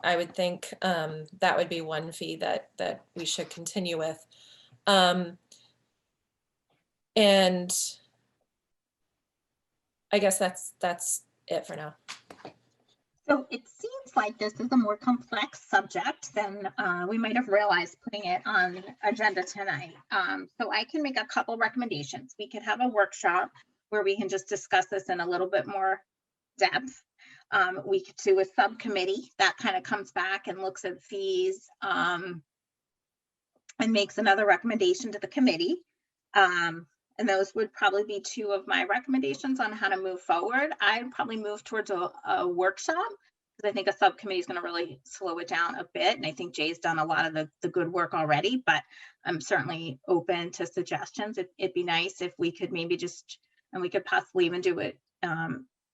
I would think that would be one fee that we should continue with. And I guess that's it for now. So it seems like this is a more complex subject than we might have realized putting it on the agenda tonight. So I can make a couple recommendations. We could have a workshop where we can just discuss this in a little bit more depth. We could do a subcommittee that kind of comes back and looks at fees and makes another recommendation to the committee. And those would probably be two of my recommendations on how to move forward. I'd probably move towards a workshop, because I think a subcommittee is going to really slow it down a bit. And I think Jay's done a lot of the good work already, but I'm certainly open to suggestions. It'd be nice if we could maybe and we could possibly even do it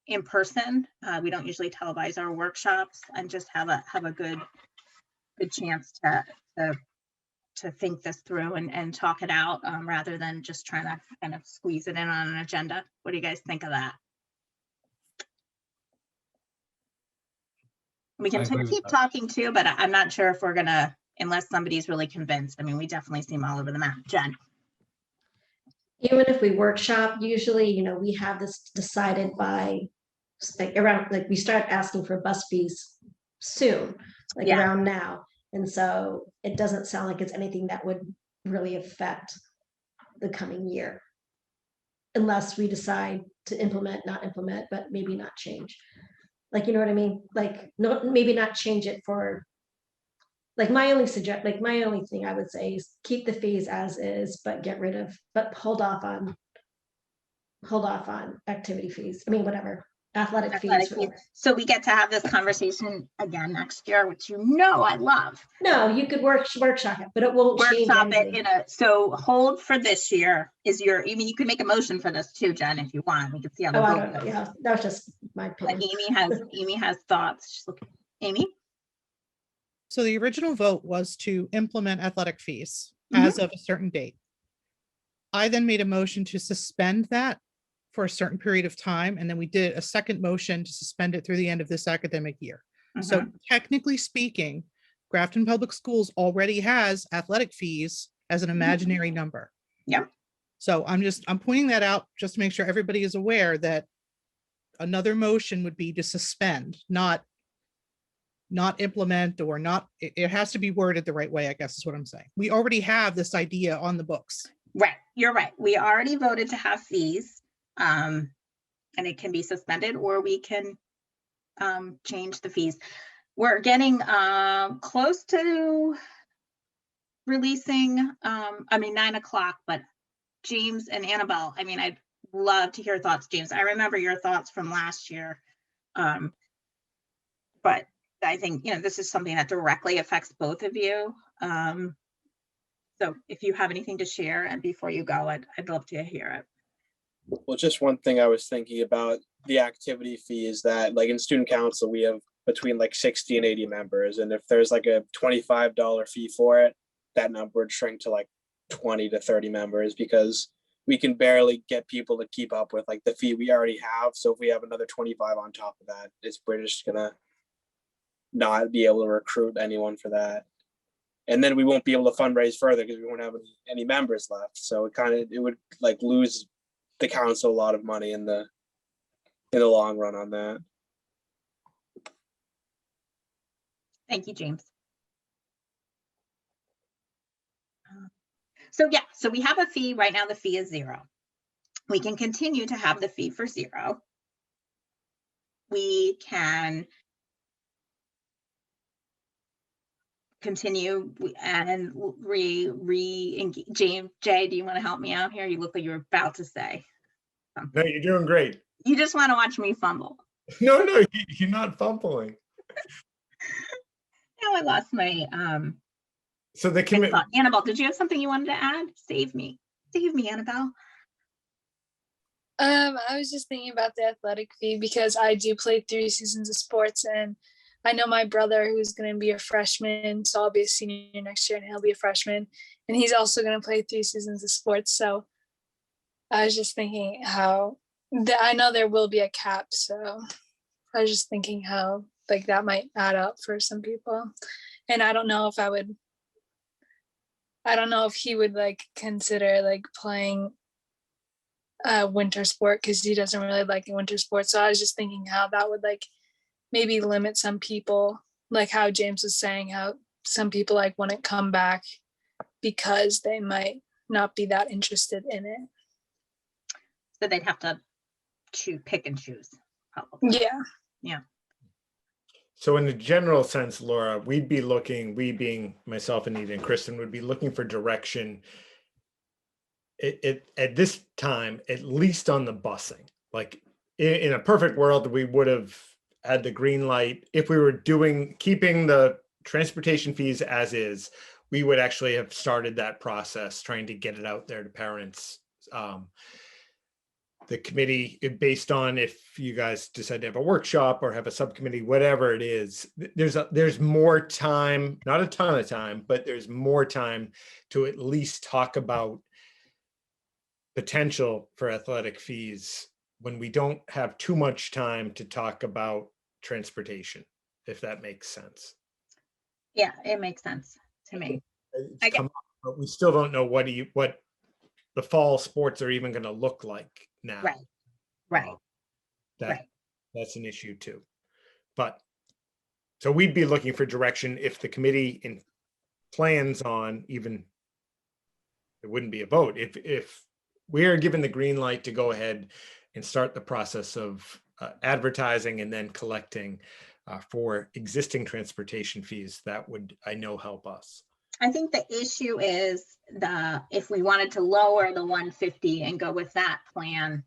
in person. We don't usually televise our workshops, and just have a good chance to think this through and talk it out, rather than just trying to kind of squeeze it in on an agenda. What do you guys think of that? We can keep talking too, but I'm not sure if we're gonna, unless somebody's really convinced. I mean, we definitely seem all over the map. Jen? Even if we workshop, usually, we have this decided by like around, like we start asking for bus fees soon, like Yeah. around now. And so it doesn't sound like it's anything that would really affect the coming year. Unless we decide to implement, not implement, but maybe not change. Like, you know what I mean? Like, no, maybe not change it for, like my only thing I would say is keep the fees as is, but hold off on activity fees. I mean, whatever, athletic fees. Athletic fees. So we get to have this conversation again next year, which I love. No, you could workshop it, but it won't change Workshop it anything. so hold for this year you can make a motion for this too, Jen, if you want. We can see how the Oh, I vote don't know. goes. Yeah, that was just my But opinion. Amy has thoughts. She's looking. Amy? So the original vote was to implement athletic fees Mhm. as of a certain date. I then made a motion to suspend that for a certain period of time, and then we did a second motion to suspend it through the end of this academic year. So technically speaking, Grafton Public Schools already has athletic fees as an imaginary number. Yeah. So I'm pointing that out just to make sure everybody is aware that another motion would be to suspend, not implement, or not, it has to be worded the right way, I guess is what I'm saying. We already have this idea on the books. Right. You're right. We already voted to have fees. And it can be suspended, or we can change the fees. We're getting close to releasing 9:00, but James and Annabelle, I'd love to hear thoughts. James, I remember your thoughts from last year, but I think this is something that directly affects both of you. So if you have anything to share, and before you go, I'd love to hear it. Well, just one thing I was thinking about the activity fee is that, like, in student council, we have between like 60 and 80 members. And if there's like a $25 fee for it, that number would shrink to like 20 to 30 members, because we can barely get people to keep up with like the fee we already have. So if we have another 25 on top of that, we're just gonna not be able to recruit anyone for that. And then we won't be able to fundraise further because we won't have any members left. So it would like lose the council a lot of money in the long run on that. Thank you, James. So we have a fee right now. The fee is $0. We can continue to have the fee for $0. We can continue and re-engage. Jay, do you want to help me out here? You look like you're about to say something. No, you're doing great. You just want to watch me fumble. No, you're not fumbling. Now I lost my So the committee. Annabelle, did you have something you wanted to add? Save me, Annabelle. I was just thinking about the athletic fee because I do play 3 seasons of sports, and I know my brother who's going to be a freshman, so I'll be a senior next year and he'll be a freshman, and he's also going to play 3 seasons of sports. So I was just thinking how I know there will be a cap, so I was just thinking how like that might add up for some people. And I don't know if he would like consider like playing a winter sport because he doesn't really like winter sports. So I was just thinking how that would like maybe limit some people, like how James was saying, how some people like wouldn't come back because they might not be that interested in it. So they'd have to pick and choose, probably. Yeah. So in the general sense, Laura, we being myself, Anita, and Kristen, would be looking for direction at this time, at least on the busing. Like in a perfect world, we would have had the green light. If we were keeping the transportation fees as is, we would actually have started that process, trying to get it out there to parents. The committee, based on if you guys decide to have a workshop or have a subcommittee, whatever it is, there's more time, not a ton of time, but there's more time to at least talk about potential for athletic fees when we don't have too much time to talk about transportation, if that makes sense. Yeah, it makes sense to me. But we still don't know what the fall sports are even going to look like now. Right. Right. That's an issue too. But so we'd be looking for direction if the committee plans on even, it wouldn't be a vote. If we are given the green light to go ahead and start the process of advertising and then collecting for existing transportation fees, that would, I know, help us. I think the issue is if we wanted to lower the 150 and go with that plan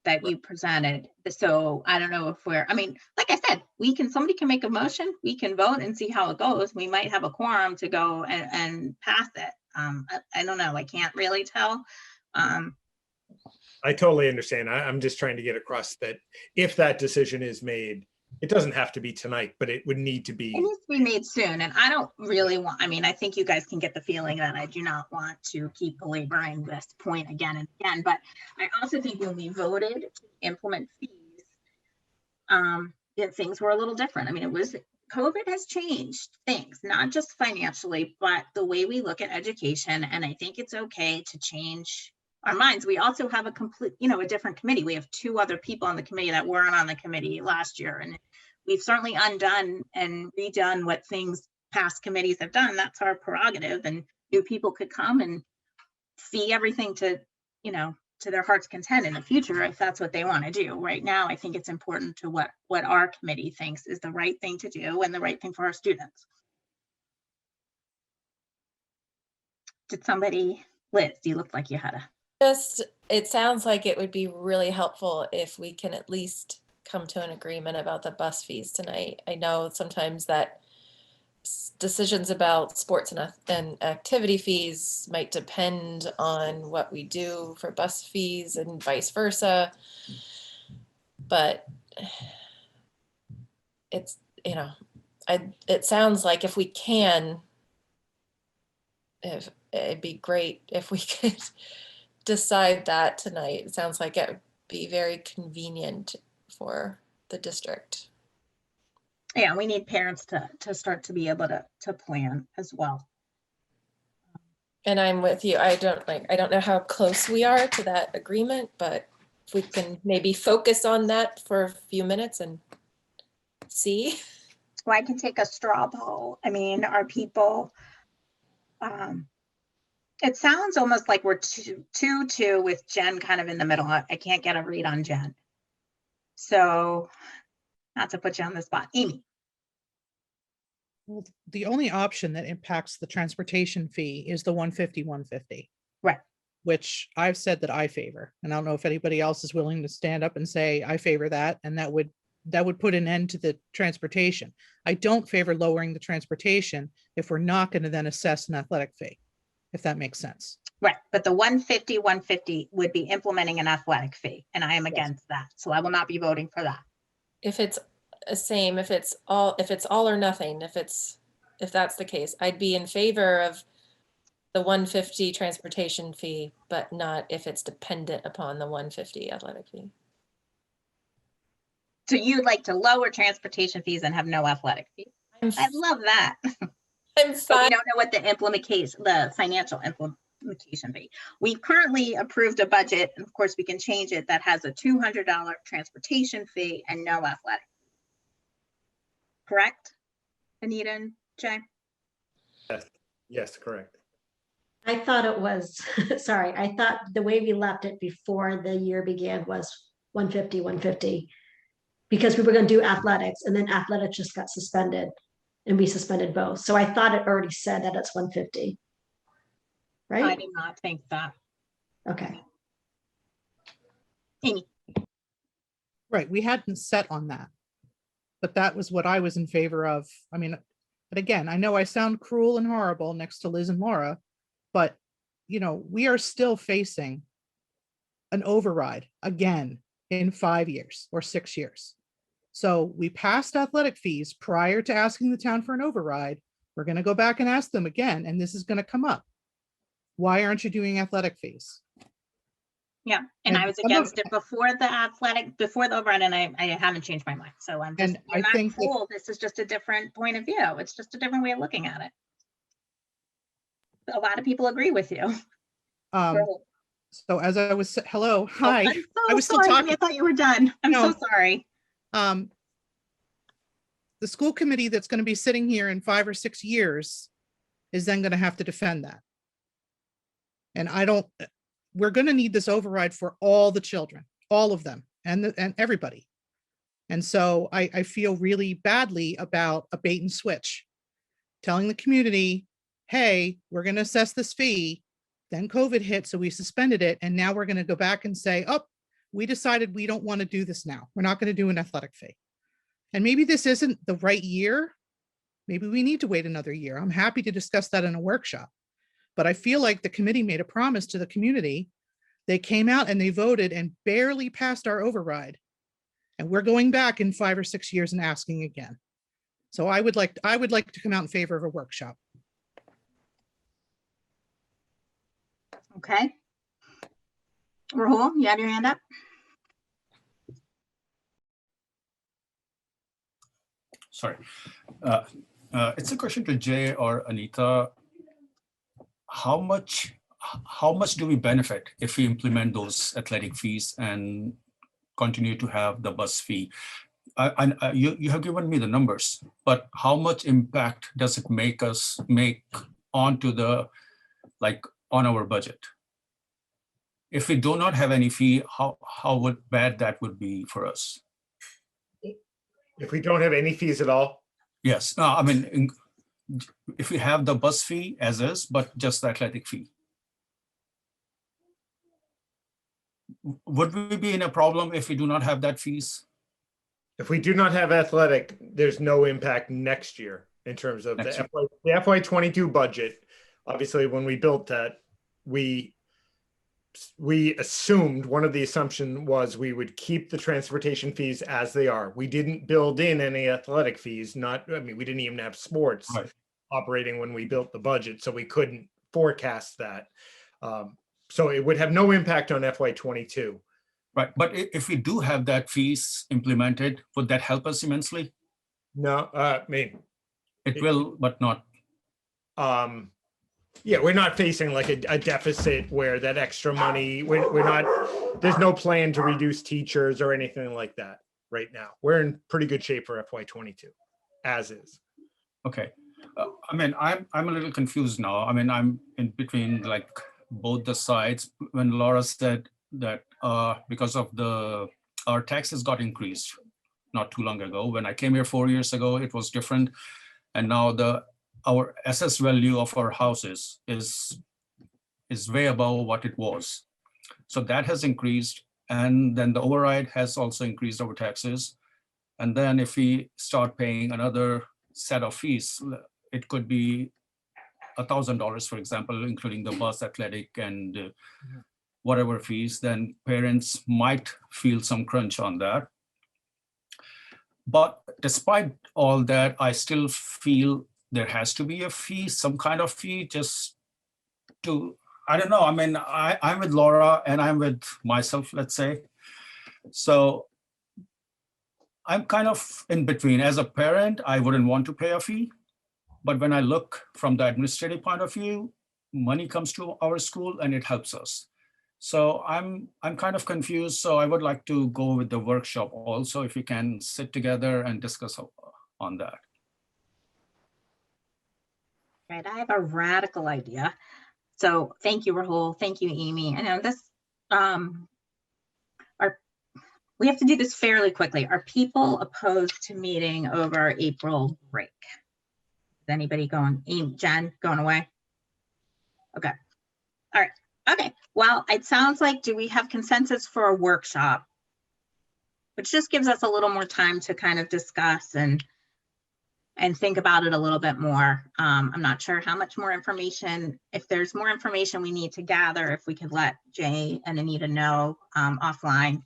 that you presented. So I don't know if I mean, like I said, somebody can make a motion, we can vote and see how it goes. We might have a quorum to go and pass it. I don't know. I can't really tell. I totally understand. I'm just trying to get across that if that decision is made, it doesn't have to be tonight, but it would need to be. It needs to be made soon. And I don't really want, I mean, I think you guys can get the feeling that I do not want to keep belaboring this point again and again. But I also think when we voted to implement fees, things were a little different. I mean, COVID has changed things, not just financially, but the way we look at education. And I think it's okay to change our minds. We also have a different committee. We have 2 other people on the committee that weren't on the committee last year. And we've certainly undone and redone what past committees have done. That's our prerogative. And new people could come and fee everything to their heart's content in the future, if that's what they want to do. Right now, I think it's important to what our committee thinks is the right thing to do and the right thing for our students. Liz, you looked like you had a. It sounds like it would be really helpful if we can at least come to an agreement about the bus fees tonight. I know sometimes that decisions about sports and activity fees might depend on what we do for bus fees and vice versa. But it's, it sounds like if we can, it'd be great if we could decide that tonight. It sounds like it would be very convenient for the district. Yeah, we need parents to start to be able to plan as well. And I'm with you. I don't know how close we are to that agreement, but if we can maybe focus on that for a few minutes and see. Well, I can take a straw poll. I mean, are people, it sounds almost like we're 2-2 with Jen kind of in the middle. I can't get a read on Jen. So not to put you on the spot. Amy. Well, the only option that impacts the transportation fee is the 150. Right. Which I've said that I favor. And I don't know if anybody else is willing to stand up and say, I favor that. And that would put an end to the transportation. I don't favor lowering the transportation if we're not going to then assess an athletic fee, if that makes sense. Right. But the 150 would be implementing an athletic fee. And I am against that. So I will not be voting for that. If it's the same, if it's all or nothing, if that's the case, I'd be in favor of the 150 transportation fee, but not if it's dependent upon the 150 athletic fee. So you'd like to lower transportation fees and have no athletic fees? I love that. I'm So fine. we don't know what the financial implementation be. We currently approved a budget, and of course we can change it, that has a $200 transportation fee and no athletic. Correct, Anita and Jay? Yes, correct. I thought it was, sorry, I thought the way we left it before the year began was 150, because we were going to do athletics, and then athletics just got suspended and we suspended both. So I thought it already said that it's 150. I Right? did not think that. Okay. Amy? Right. We hadn't set on that, but that was what I was in favor of. I mean, but again, I know I sound cruel and horrible next to Liz and Laura, but we are still facing an override again in 5 years or 6 years. So we passed athletic fees prior to asking the town for an override. We're going to go back and ask them again, and this is going to come up. Why aren't you doing athletic fees? Yeah, and I was some of- against it before the override, and I haven't changed my mind. So I'm just, And I not think that- cruel. This is just a different point of view. It's just a different way of looking at it. A lot of people agree with you. Um, So as I was, hello, hi. I'm I so was still sorry. talking. I thought you were done. I'm so No. sorry. The school committee that's going to be sitting here in 5 or 6 years is then going to have to defend that. And we're going to need this override for all the children, all of them, and everybody. And so I feel really badly about a bait and switch, telling the community, hey, we're going to assess this fee. Then COVID hit, so we suspended it. And now we're going to go back and say, oh, we decided we don't want to do this now. We're not going to do an athletic fee. And maybe this isn't the right year. Maybe we need to wait another year. I'm happy to discuss that in a workshop. But I feel like the committee made a promise to the community. They came out and they voted and barely passed our override. And we're going back in 5 or 6 years and asking again. So I would like to come out in favor of a workshop. Okay. Rahul, you have your hand up? Sorry. It's a question to Jay or Anita. How much do we benefit if we implement those athletic fees and continue to have the bus fee? You have given me the numbers, but how much impact does it make onto the, like, on our budget? If we do not have any fee, how bad that would be for us? If we don't have any fees at all, Yes, no, I mean, if we have the bus fee as is, but just the athletic fee. Would we be in a problem if we do not have that fees? if we do not have athletic, there's no impact next year in terms of the FY22 budget. Obviously, when we built that, we assumed, one of the assumption was we would keep the transportation fees as they are. We didn't build in any athletic fees, we didn't even have sports operating when we built the budget, so we couldn't forecast that. So it would have no impact on FY22. Right, but if we do have that fees implemented, would that help us immensely? No, It will, but not. Yeah, we're not facing like a deficit where that extra money, we're not, there's no plan to reduce teachers or anything like that right now. We're in pretty good shape for FY22, as is. Okay, I mean, I'm a little confused now. I mean, I'm in between like both the sides. When Laura said that because of our taxes got increased not too long ago. When I came here 4 years ago, it was different. And now our assessed value of our houses is way above what it was. So that has increased. And then the override has also increased our taxes. And then if we start paying another set of fees, it could be $1,000, for example, including the bus, athletic, and whatever fees, then parents might feel some crunch on that. But despite all that, I still feel there has to be a fee, some kind of fee, just to, I don't know. I mean, I'm with Laura and I'm with myself, let's say. So I'm kind of in between. As a parent, I wouldn't want to pay a fee. But when I look from the administrative point of view, money comes to our school and it helps us. So I'm kind of confused. So I would like to go with the workshop also, if we can sit together and discuss on that. Right, I have a radical idea. So thank you, Rahul. Thank you, Amy. I know this, we have to do this fairly quickly. Are people opposed to meeting over April break? Is anybody going, Jen, going away? Okay, all right, okay. Well, it sounds like, do we have consensus for a workshop? Which just gives us a little more time to kind of discuss and think about it a little bit more. I'm not sure how much more information, if there's more information we need to gather, if we could let Jay and Anita know offline,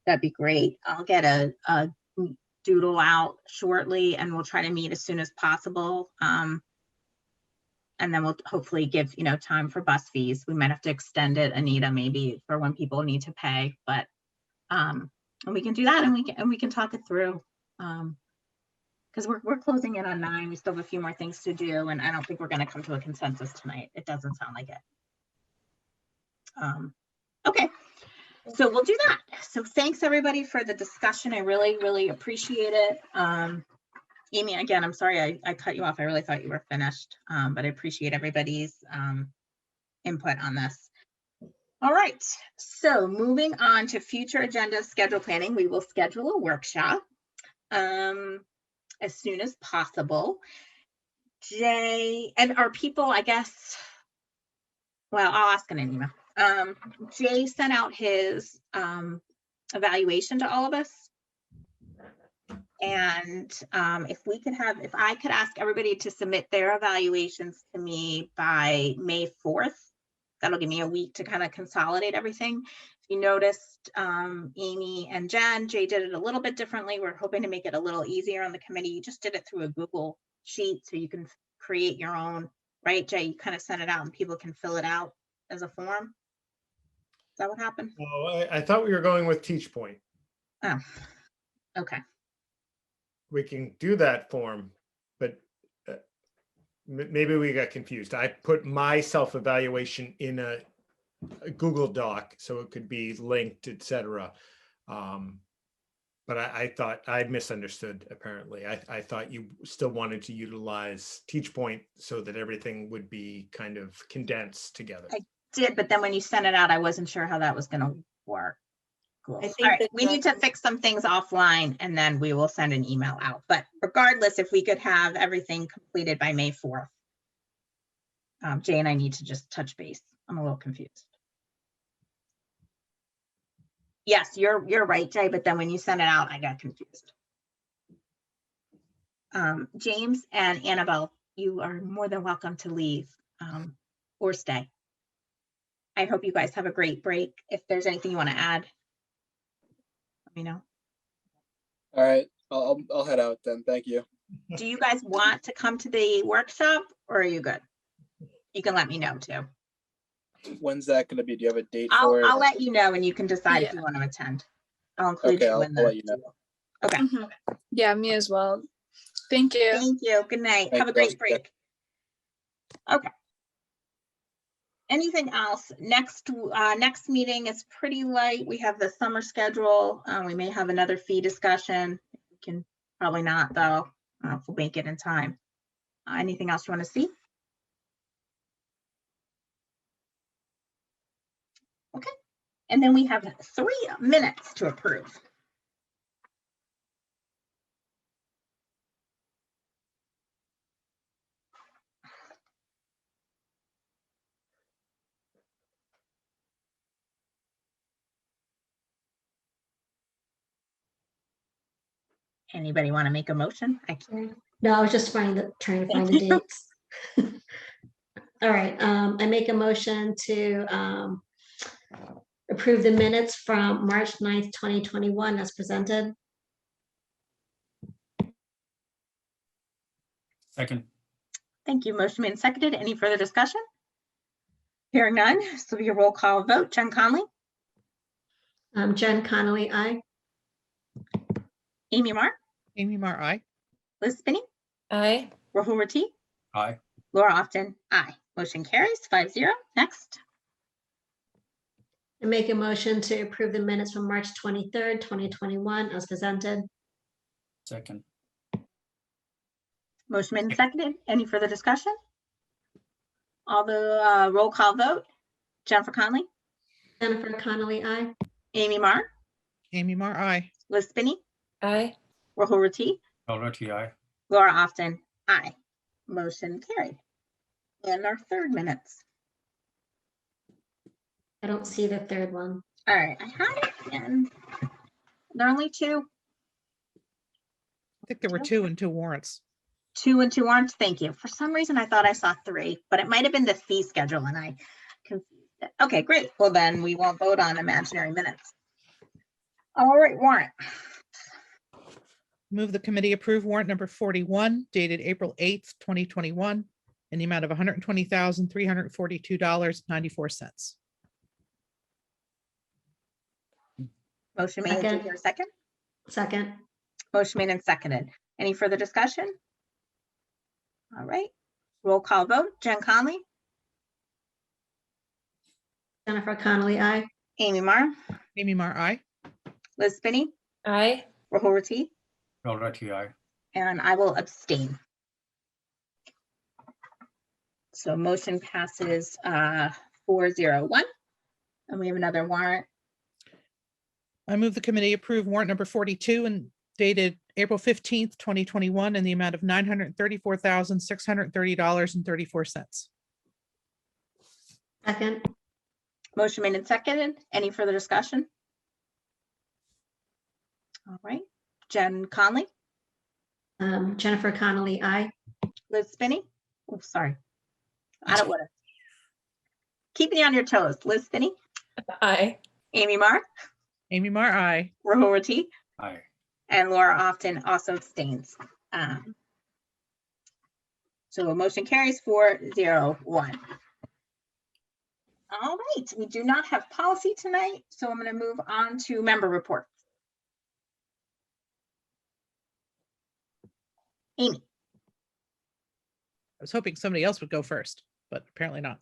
that'd be great. I'll get a doodle out shortly and we'll try to meet as soon as possible. And then we'll hopefully give, time for bus fees. We might have to extend it, Anita, maybe for when people need to pay, but and we can do that and we can talk it through. Because we're closing in on 9. We still have a few more things to do, and I don't think we're going to come to a consensus tonight. It doesn't sound like it. Okay, so we'll do that. So thanks everybody for the discussion. I really, really appreciate it. Amy, again, I'm sorry I cut you off. I really thought you were finished, but I appreciate everybody's input on this. All right, so moving on to future agenda schedule planning, we will schedule a workshop as soon as possible. Jay, and our people, I guess, well, I'll ask in an email. Jay sent out his evaluation to all of us. And if I could ask everybody to submit their evaluations to me by May 4th, that'll give me a week to kind of consolidate everything. If you noticed, Amy and Jen, Jay did it a little bit differently. We're hoping to make it a little easier on the committee. You just did it through a Google sheet so you can create your own, right, Jay? You kind of sent it out and people can fill it out as a form. Is that what happened? Well, I thought we were going with Teach Point. Oh, okay. We can do that form, but maybe we got confused. I put my self-evaluation in a Google Doc so it could be linked, etc. But I thought I misunderstood. Apparently, I thought you still wanted to utilize Teach Point so that everything would be kind of condensed together. I did, but then when you sent it out, I wasn't sure how that was going to work. Cool. I think All right, that we need to fix some things offline and then we will send an email out. But regardless, if we could have everything completed by May 4th. Jay and I need to just touch base. I'm a little confused. Yes, you're right, Jay, but then when you sent it out, I got confused. James and Annabelle, you are more than welcome to leave or stay. I hope you guys have a great break. If there's anything you want to add, let me know. All right, I'll head out then. Thank you. Do you guys want to come to the workshop or are you good? You can let me know too. When's that going to be? Do you have a date for it? I'll let you know and you can decide if Yeah. you want to attend. I'll include Okay, you I'll in the. let you know. Okay, Mhm. Yeah, me as well. Thank you. thank you. Good night. Thank Have a you. great break. Okay. Anything else? Next meeting is pretty light. We have the summer schedule. We may have another fee discussion. We can probably not though, if we'll make it in time. Anything else you want to see? Okay. And then we have 3 minutes to approve. Anybody want to make a motion? I can't. No, I was just trying to find the dates. All right, I make a motion to approve the minutes from March 9th, 2021 as presented. Second. Thank you. Motion made and seconded. Any further discussion? Hearing none, this will be a roll call vote. Jen Conley, Jen Connolly, aye. Amy Marr, Amy Mar, aye. Liz Spinney, Aye. Rahul Rati, Aye. Laura Often, aye. Motion carries 5-0. Next. I make a motion to approve the minutes from March 23rd, 2021 as presented. Second. Motion made and seconded. Any further discussion? All the roll call vote. Jennifer Conley, Jennifer Connolly, aye. Amy Marr, Amy Mar, aye. Liz Spinney, Aye. Rahul Rati, Already aye. Laura Often, aye. Motion carried. And our 3rd minutes. I don't see the 3rd one. All right, I had it and there are only 2. I think there were 2 and 2 warrants. 2 and 2 warrants. Thank you. For some reason, I thought I saw 3, but it might have been the fee schedule and I confused it. Okay, great. Well, then we won't vote on imaginary minutes. All right, warrant. Move the committee approve warrant number 41 dated April 8th, 2021 in the amount of $120,342.94. Motion made. Do you Second. hear a second? Second. Motion made and seconded. Any further discussion? All right. Roll call vote. Jen Conley, Jennifer Connolly, aye. Amy Mar, Amy Mar, aye. Liz Spinney, Aye. Rahul Reti, Alrighty, aye. and I will abstain. So motion passes 401. And we have another warrant. I move the committee approve warrant number 42 and dated April 15th, 2021 in the amount of $934,630.34. Second, Motion made and seconded. Any further discussion? All right. Jen Conley, Jennifer Connolly, aye. Liz Spinney. Oh, sorry. I don't want to. Keeping you on your toes. Liz Spinney, Aye. Amy Mar, Amy Mar, aye. Rahul Reti, Aye. and Laura Often also abstains. So a motion carries 401. All right, we do not have policy tonight, so I'm going to move on to member reports. Amy. I was hoping somebody else would go first, but apparently not.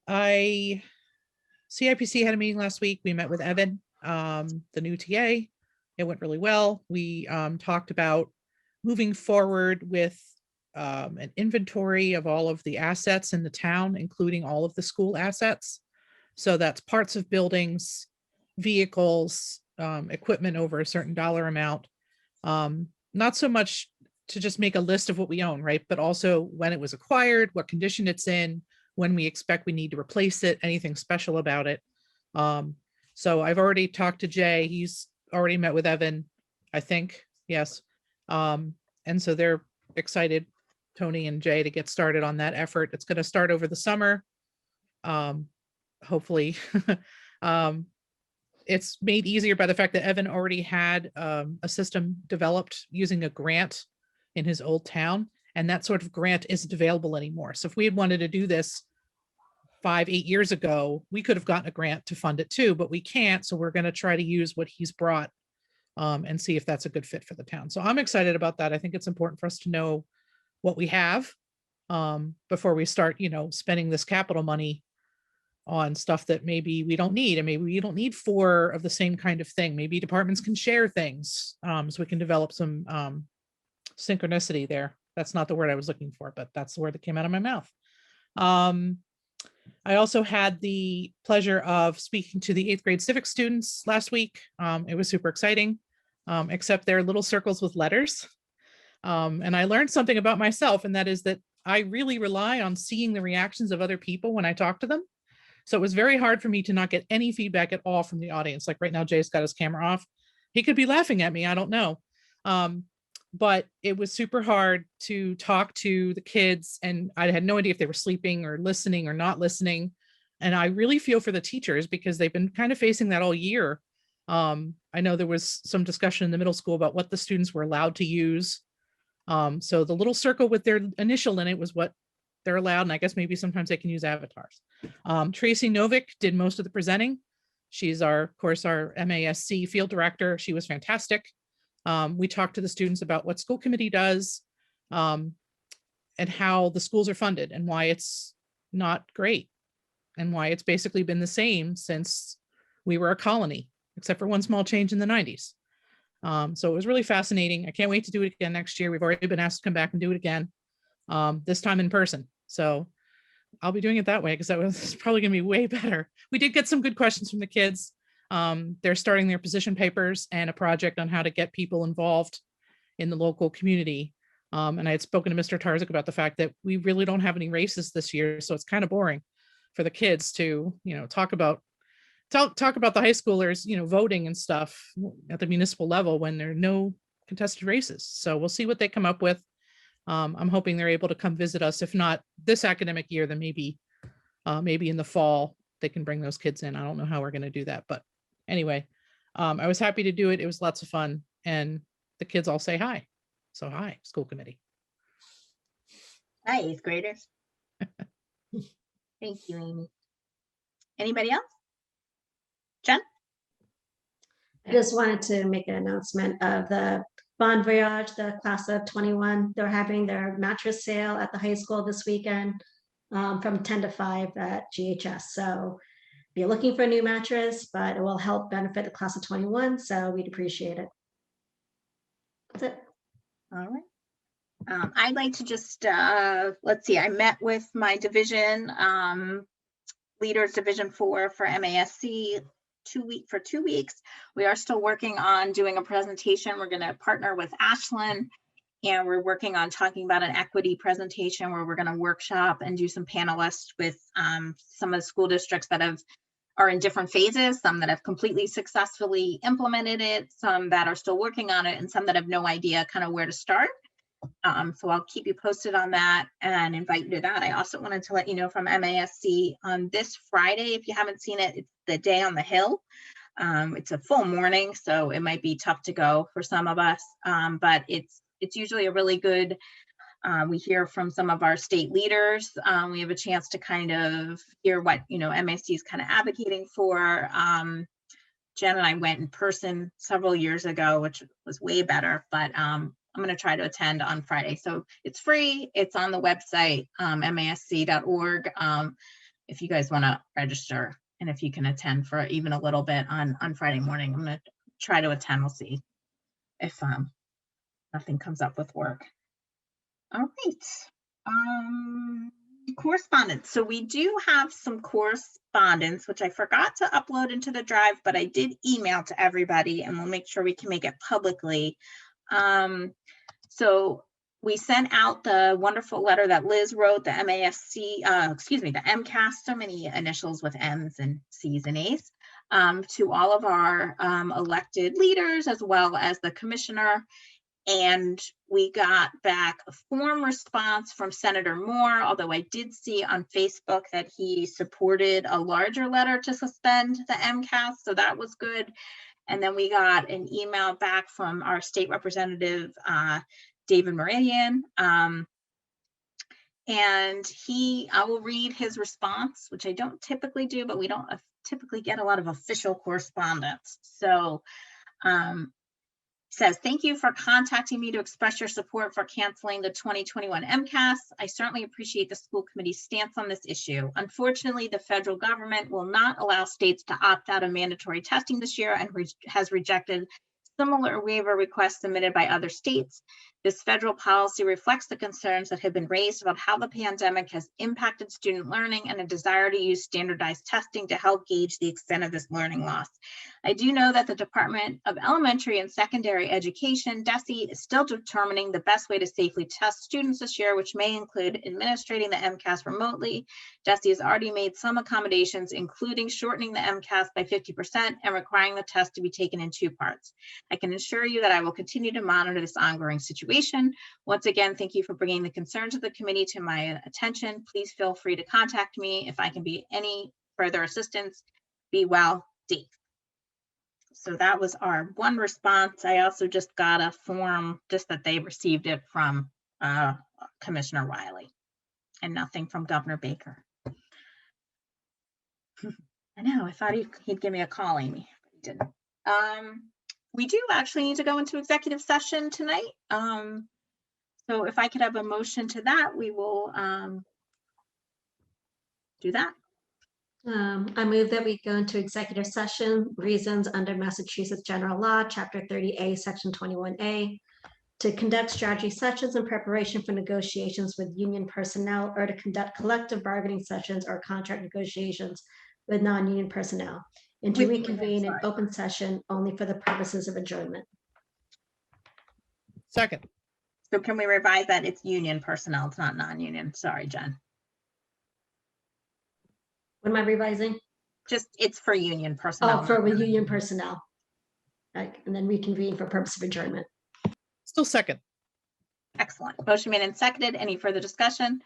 CIPC had a meeting last week. We met with Evan, the new TA. It went really well. We talked about moving forward with an inventory of all of the assets in the town, including all of the school assets. So that's parts of buildings, vehicles, equipment over a certain dollar amount. Not so much to just make a list of what we own, right? But also when it was acquired, what condition it's in, when we expect we need to replace it, anything special about it. So I've already talked to Jay. He's already met with Evan, I think, yes. And so they're excited, Tony and Jay, to get started on that effort. It's going to start over the summer. Hopefully. It's made easier by the fact that Evan already had a system developed using a grant in his old town, and that sort of grant isn't available anymore. So if we had wanted to do this 5-8 years ago, we could have gotten a grant to fund it too, but we can't. So we're going to try to use what he's brought and see if that's a good fit for the town. So I'm excited about that. I think it's important for us to know what we have before we start, spending this capital money on stuff that maybe we don't need, and maybe we don't need 4 of the same kind of thing. Maybe departments can share things so we can develop some synchronicity there. That's not the word I was looking for, but that's the word that came out of my mouth. I also had the pleasure of speaking to the 8th grade civics students last week. It was super exciting, except they're little circles with letters. And I learned something about myself, and that is that I really rely on seeing the reactions of other people when I talk to them. So it was very hard for me to not get any feedback at all from the audience. Like right now, Jay's got his camera off. He could be laughing at me, I don't know. But it was super hard to talk to the kids, and I had no idea if they were sleeping or listening or not listening. And I really feel for the teachers because they've been kind of facing that all year. I know there was some discussion in the middle school about what the students were allowed to use. So the little circle with their initial in it was what they're allowed. And I guess maybe sometimes they can use avatars. Tracy Novick did most of the presenting. She's of course, our MASC field director. She was fantastic. We talked to the students about what school committee does and how the schools are funded and why it's not great and why it's basically been the same since we were a colony, except for one small change in the 90s. So it was really fascinating. I can't wait to do it again next year. We've already been asked to come back and do it again, this time in person. So I'll be doing it that way because that was probably going to be way better. We did get some good questions from the kids. They're starting their position papers and a project on how to get people involved in the local community. And I had spoken to Mr. Tarzik about the fact that we really don't have any races this year. So it's kind of boring for the kids to, talk about the high schoolers, voting and stuff at the municipal level when there are no contested races. So we'll see what they come up with. I'm hoping they're able to come visit us. If not this academic year, then maybe in the fall, they can bring those kids in. I don't know how we're going to do that, but anyway, I was happy to do it. It was lots of fun, and the kids all say hi. So hi, school committee. Hi, 8th graders. Thank you, Amy. Anybody else? Jen? I just wanted to make an announcement of the Bon Voyage, the class of 21. They're having their mattress sale at the high school this weekend from 10 to 5 at GHS. So be looking for a new mattress, but it will help benefit the class of 21. So we'd appreciate it. That's it. All right. I'd like to just, let's see, I met with my division, leaders, Division 4 for MASC for 2 weeks. We are still working on doing a presentation. We're going to partner with Ashland, and we're working on talking about an equity presentation where we're going to workshop and do some panelists with some of the school districts that are in different phases, some that have completely successfully implemented it, some that are still working on it, and some that have no idea kind of where to start. So I'll keep you posted on that and invite you to that. I also wanted to let you know from MASC on this Friday, if you haven't seen it, it's the Day on the Hill. It's a full morning, so it might be tough to go for some of us, but it's usually a really good, we hear from some of our state leaders. We have a chance to kind of hear what, MASC is kind of advocating for. Jen and I went in person several years ago, which was way better, but I'm going to try to attend on Friday. So it's free. It's on the website, masc.org. If you guys want to register and if you can attend for even a little bit on Friday morning, I'm going to try to attend. We'll see if nothing comes up with work. All right. Correspondence. So we do have some correspondence, which I forgot to upload into the drive, but I did email to everybody, and we'll make sure we can make it publicly. So we sent out the wonderful letter that Liz wrote, the the MCAS, so many initials with M's and C's and A's, to all of our elected leaders as well as the commissioner. And we got back a form response from Senator Moore, although I did see on Facebook that he supported a larger letter to suspend the MCAS, so that was good. And then we got an email back from our state representative, David Meridian. And I will read his response, which I don't typically do, but we don't typically get a lot of official correspondence. So says, thank you for contacting me to express your support for canceling the 2021 MCAS. I certainly appreciate the school committee's stance on this issue. Unfortunately, the federal government will not allow states to opt out of mandatory testing this year and has rejected similar waiver requests submitted by other states. This federal policy reflects the concerns that have been raised about how the pandemic has impacted student learning and a desire to use standardized testing to help gauge the extent of this learning loss. I do know that the Department of Elementary and Secondary Education, DESE, is still determining the best way to safely test students this year, which may include administrating the MCAS remotely. DESE has already made some accommodations, including shortening the MCAS by 50% and requiring the test to be taken in 2 parts. I can assure you that I will continue to monitor this ongoing situation. Once again, thank you for bringing the concerns of the committee to my attention. Please feel free to contact me if I can be any further assistance. Be well, Dave. So that was our one response. I also just got a form, just that they received it from Commissioner Wiley, and nothing from Governor Baker. I know, I thought he'd give me a call, Amy, but he didn't. We do actually need to go into executive session tonight. So if I could have a motion to that, we will do that. I move that we go into executive session, reasons under Massachusetts General Law, Chapter 30A, Section 21A, to conduct strategy sessions in preparation for negotiations with union personnel or to conduct collective bargaining sessions or contract negotiations with non-union personnel, and to reconvene in open session only for the purposes of adjournment. Second. So can we revise that? It's union personnel, it's not non-union. Sorry, Jen. What am I revising? Just, it's for union personnel. Oh, for union personnel. Right, and then reconvene for purpose of adjournment. Still second. Excellent. Motion made and seconded. Any further discussion?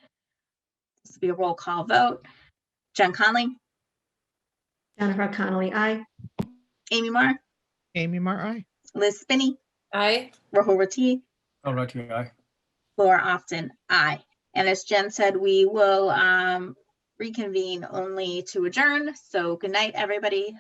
This will be a roll call vote. Jen Conley. Jennifer Connolly, aye. Amy Marr. Amy Marr, aye. Liz Spinney. Aye. Rahul Rati. All right, aye. Laura Often, aye. And as Jen said, we will reconvene only to adjourn. So good night, everybody.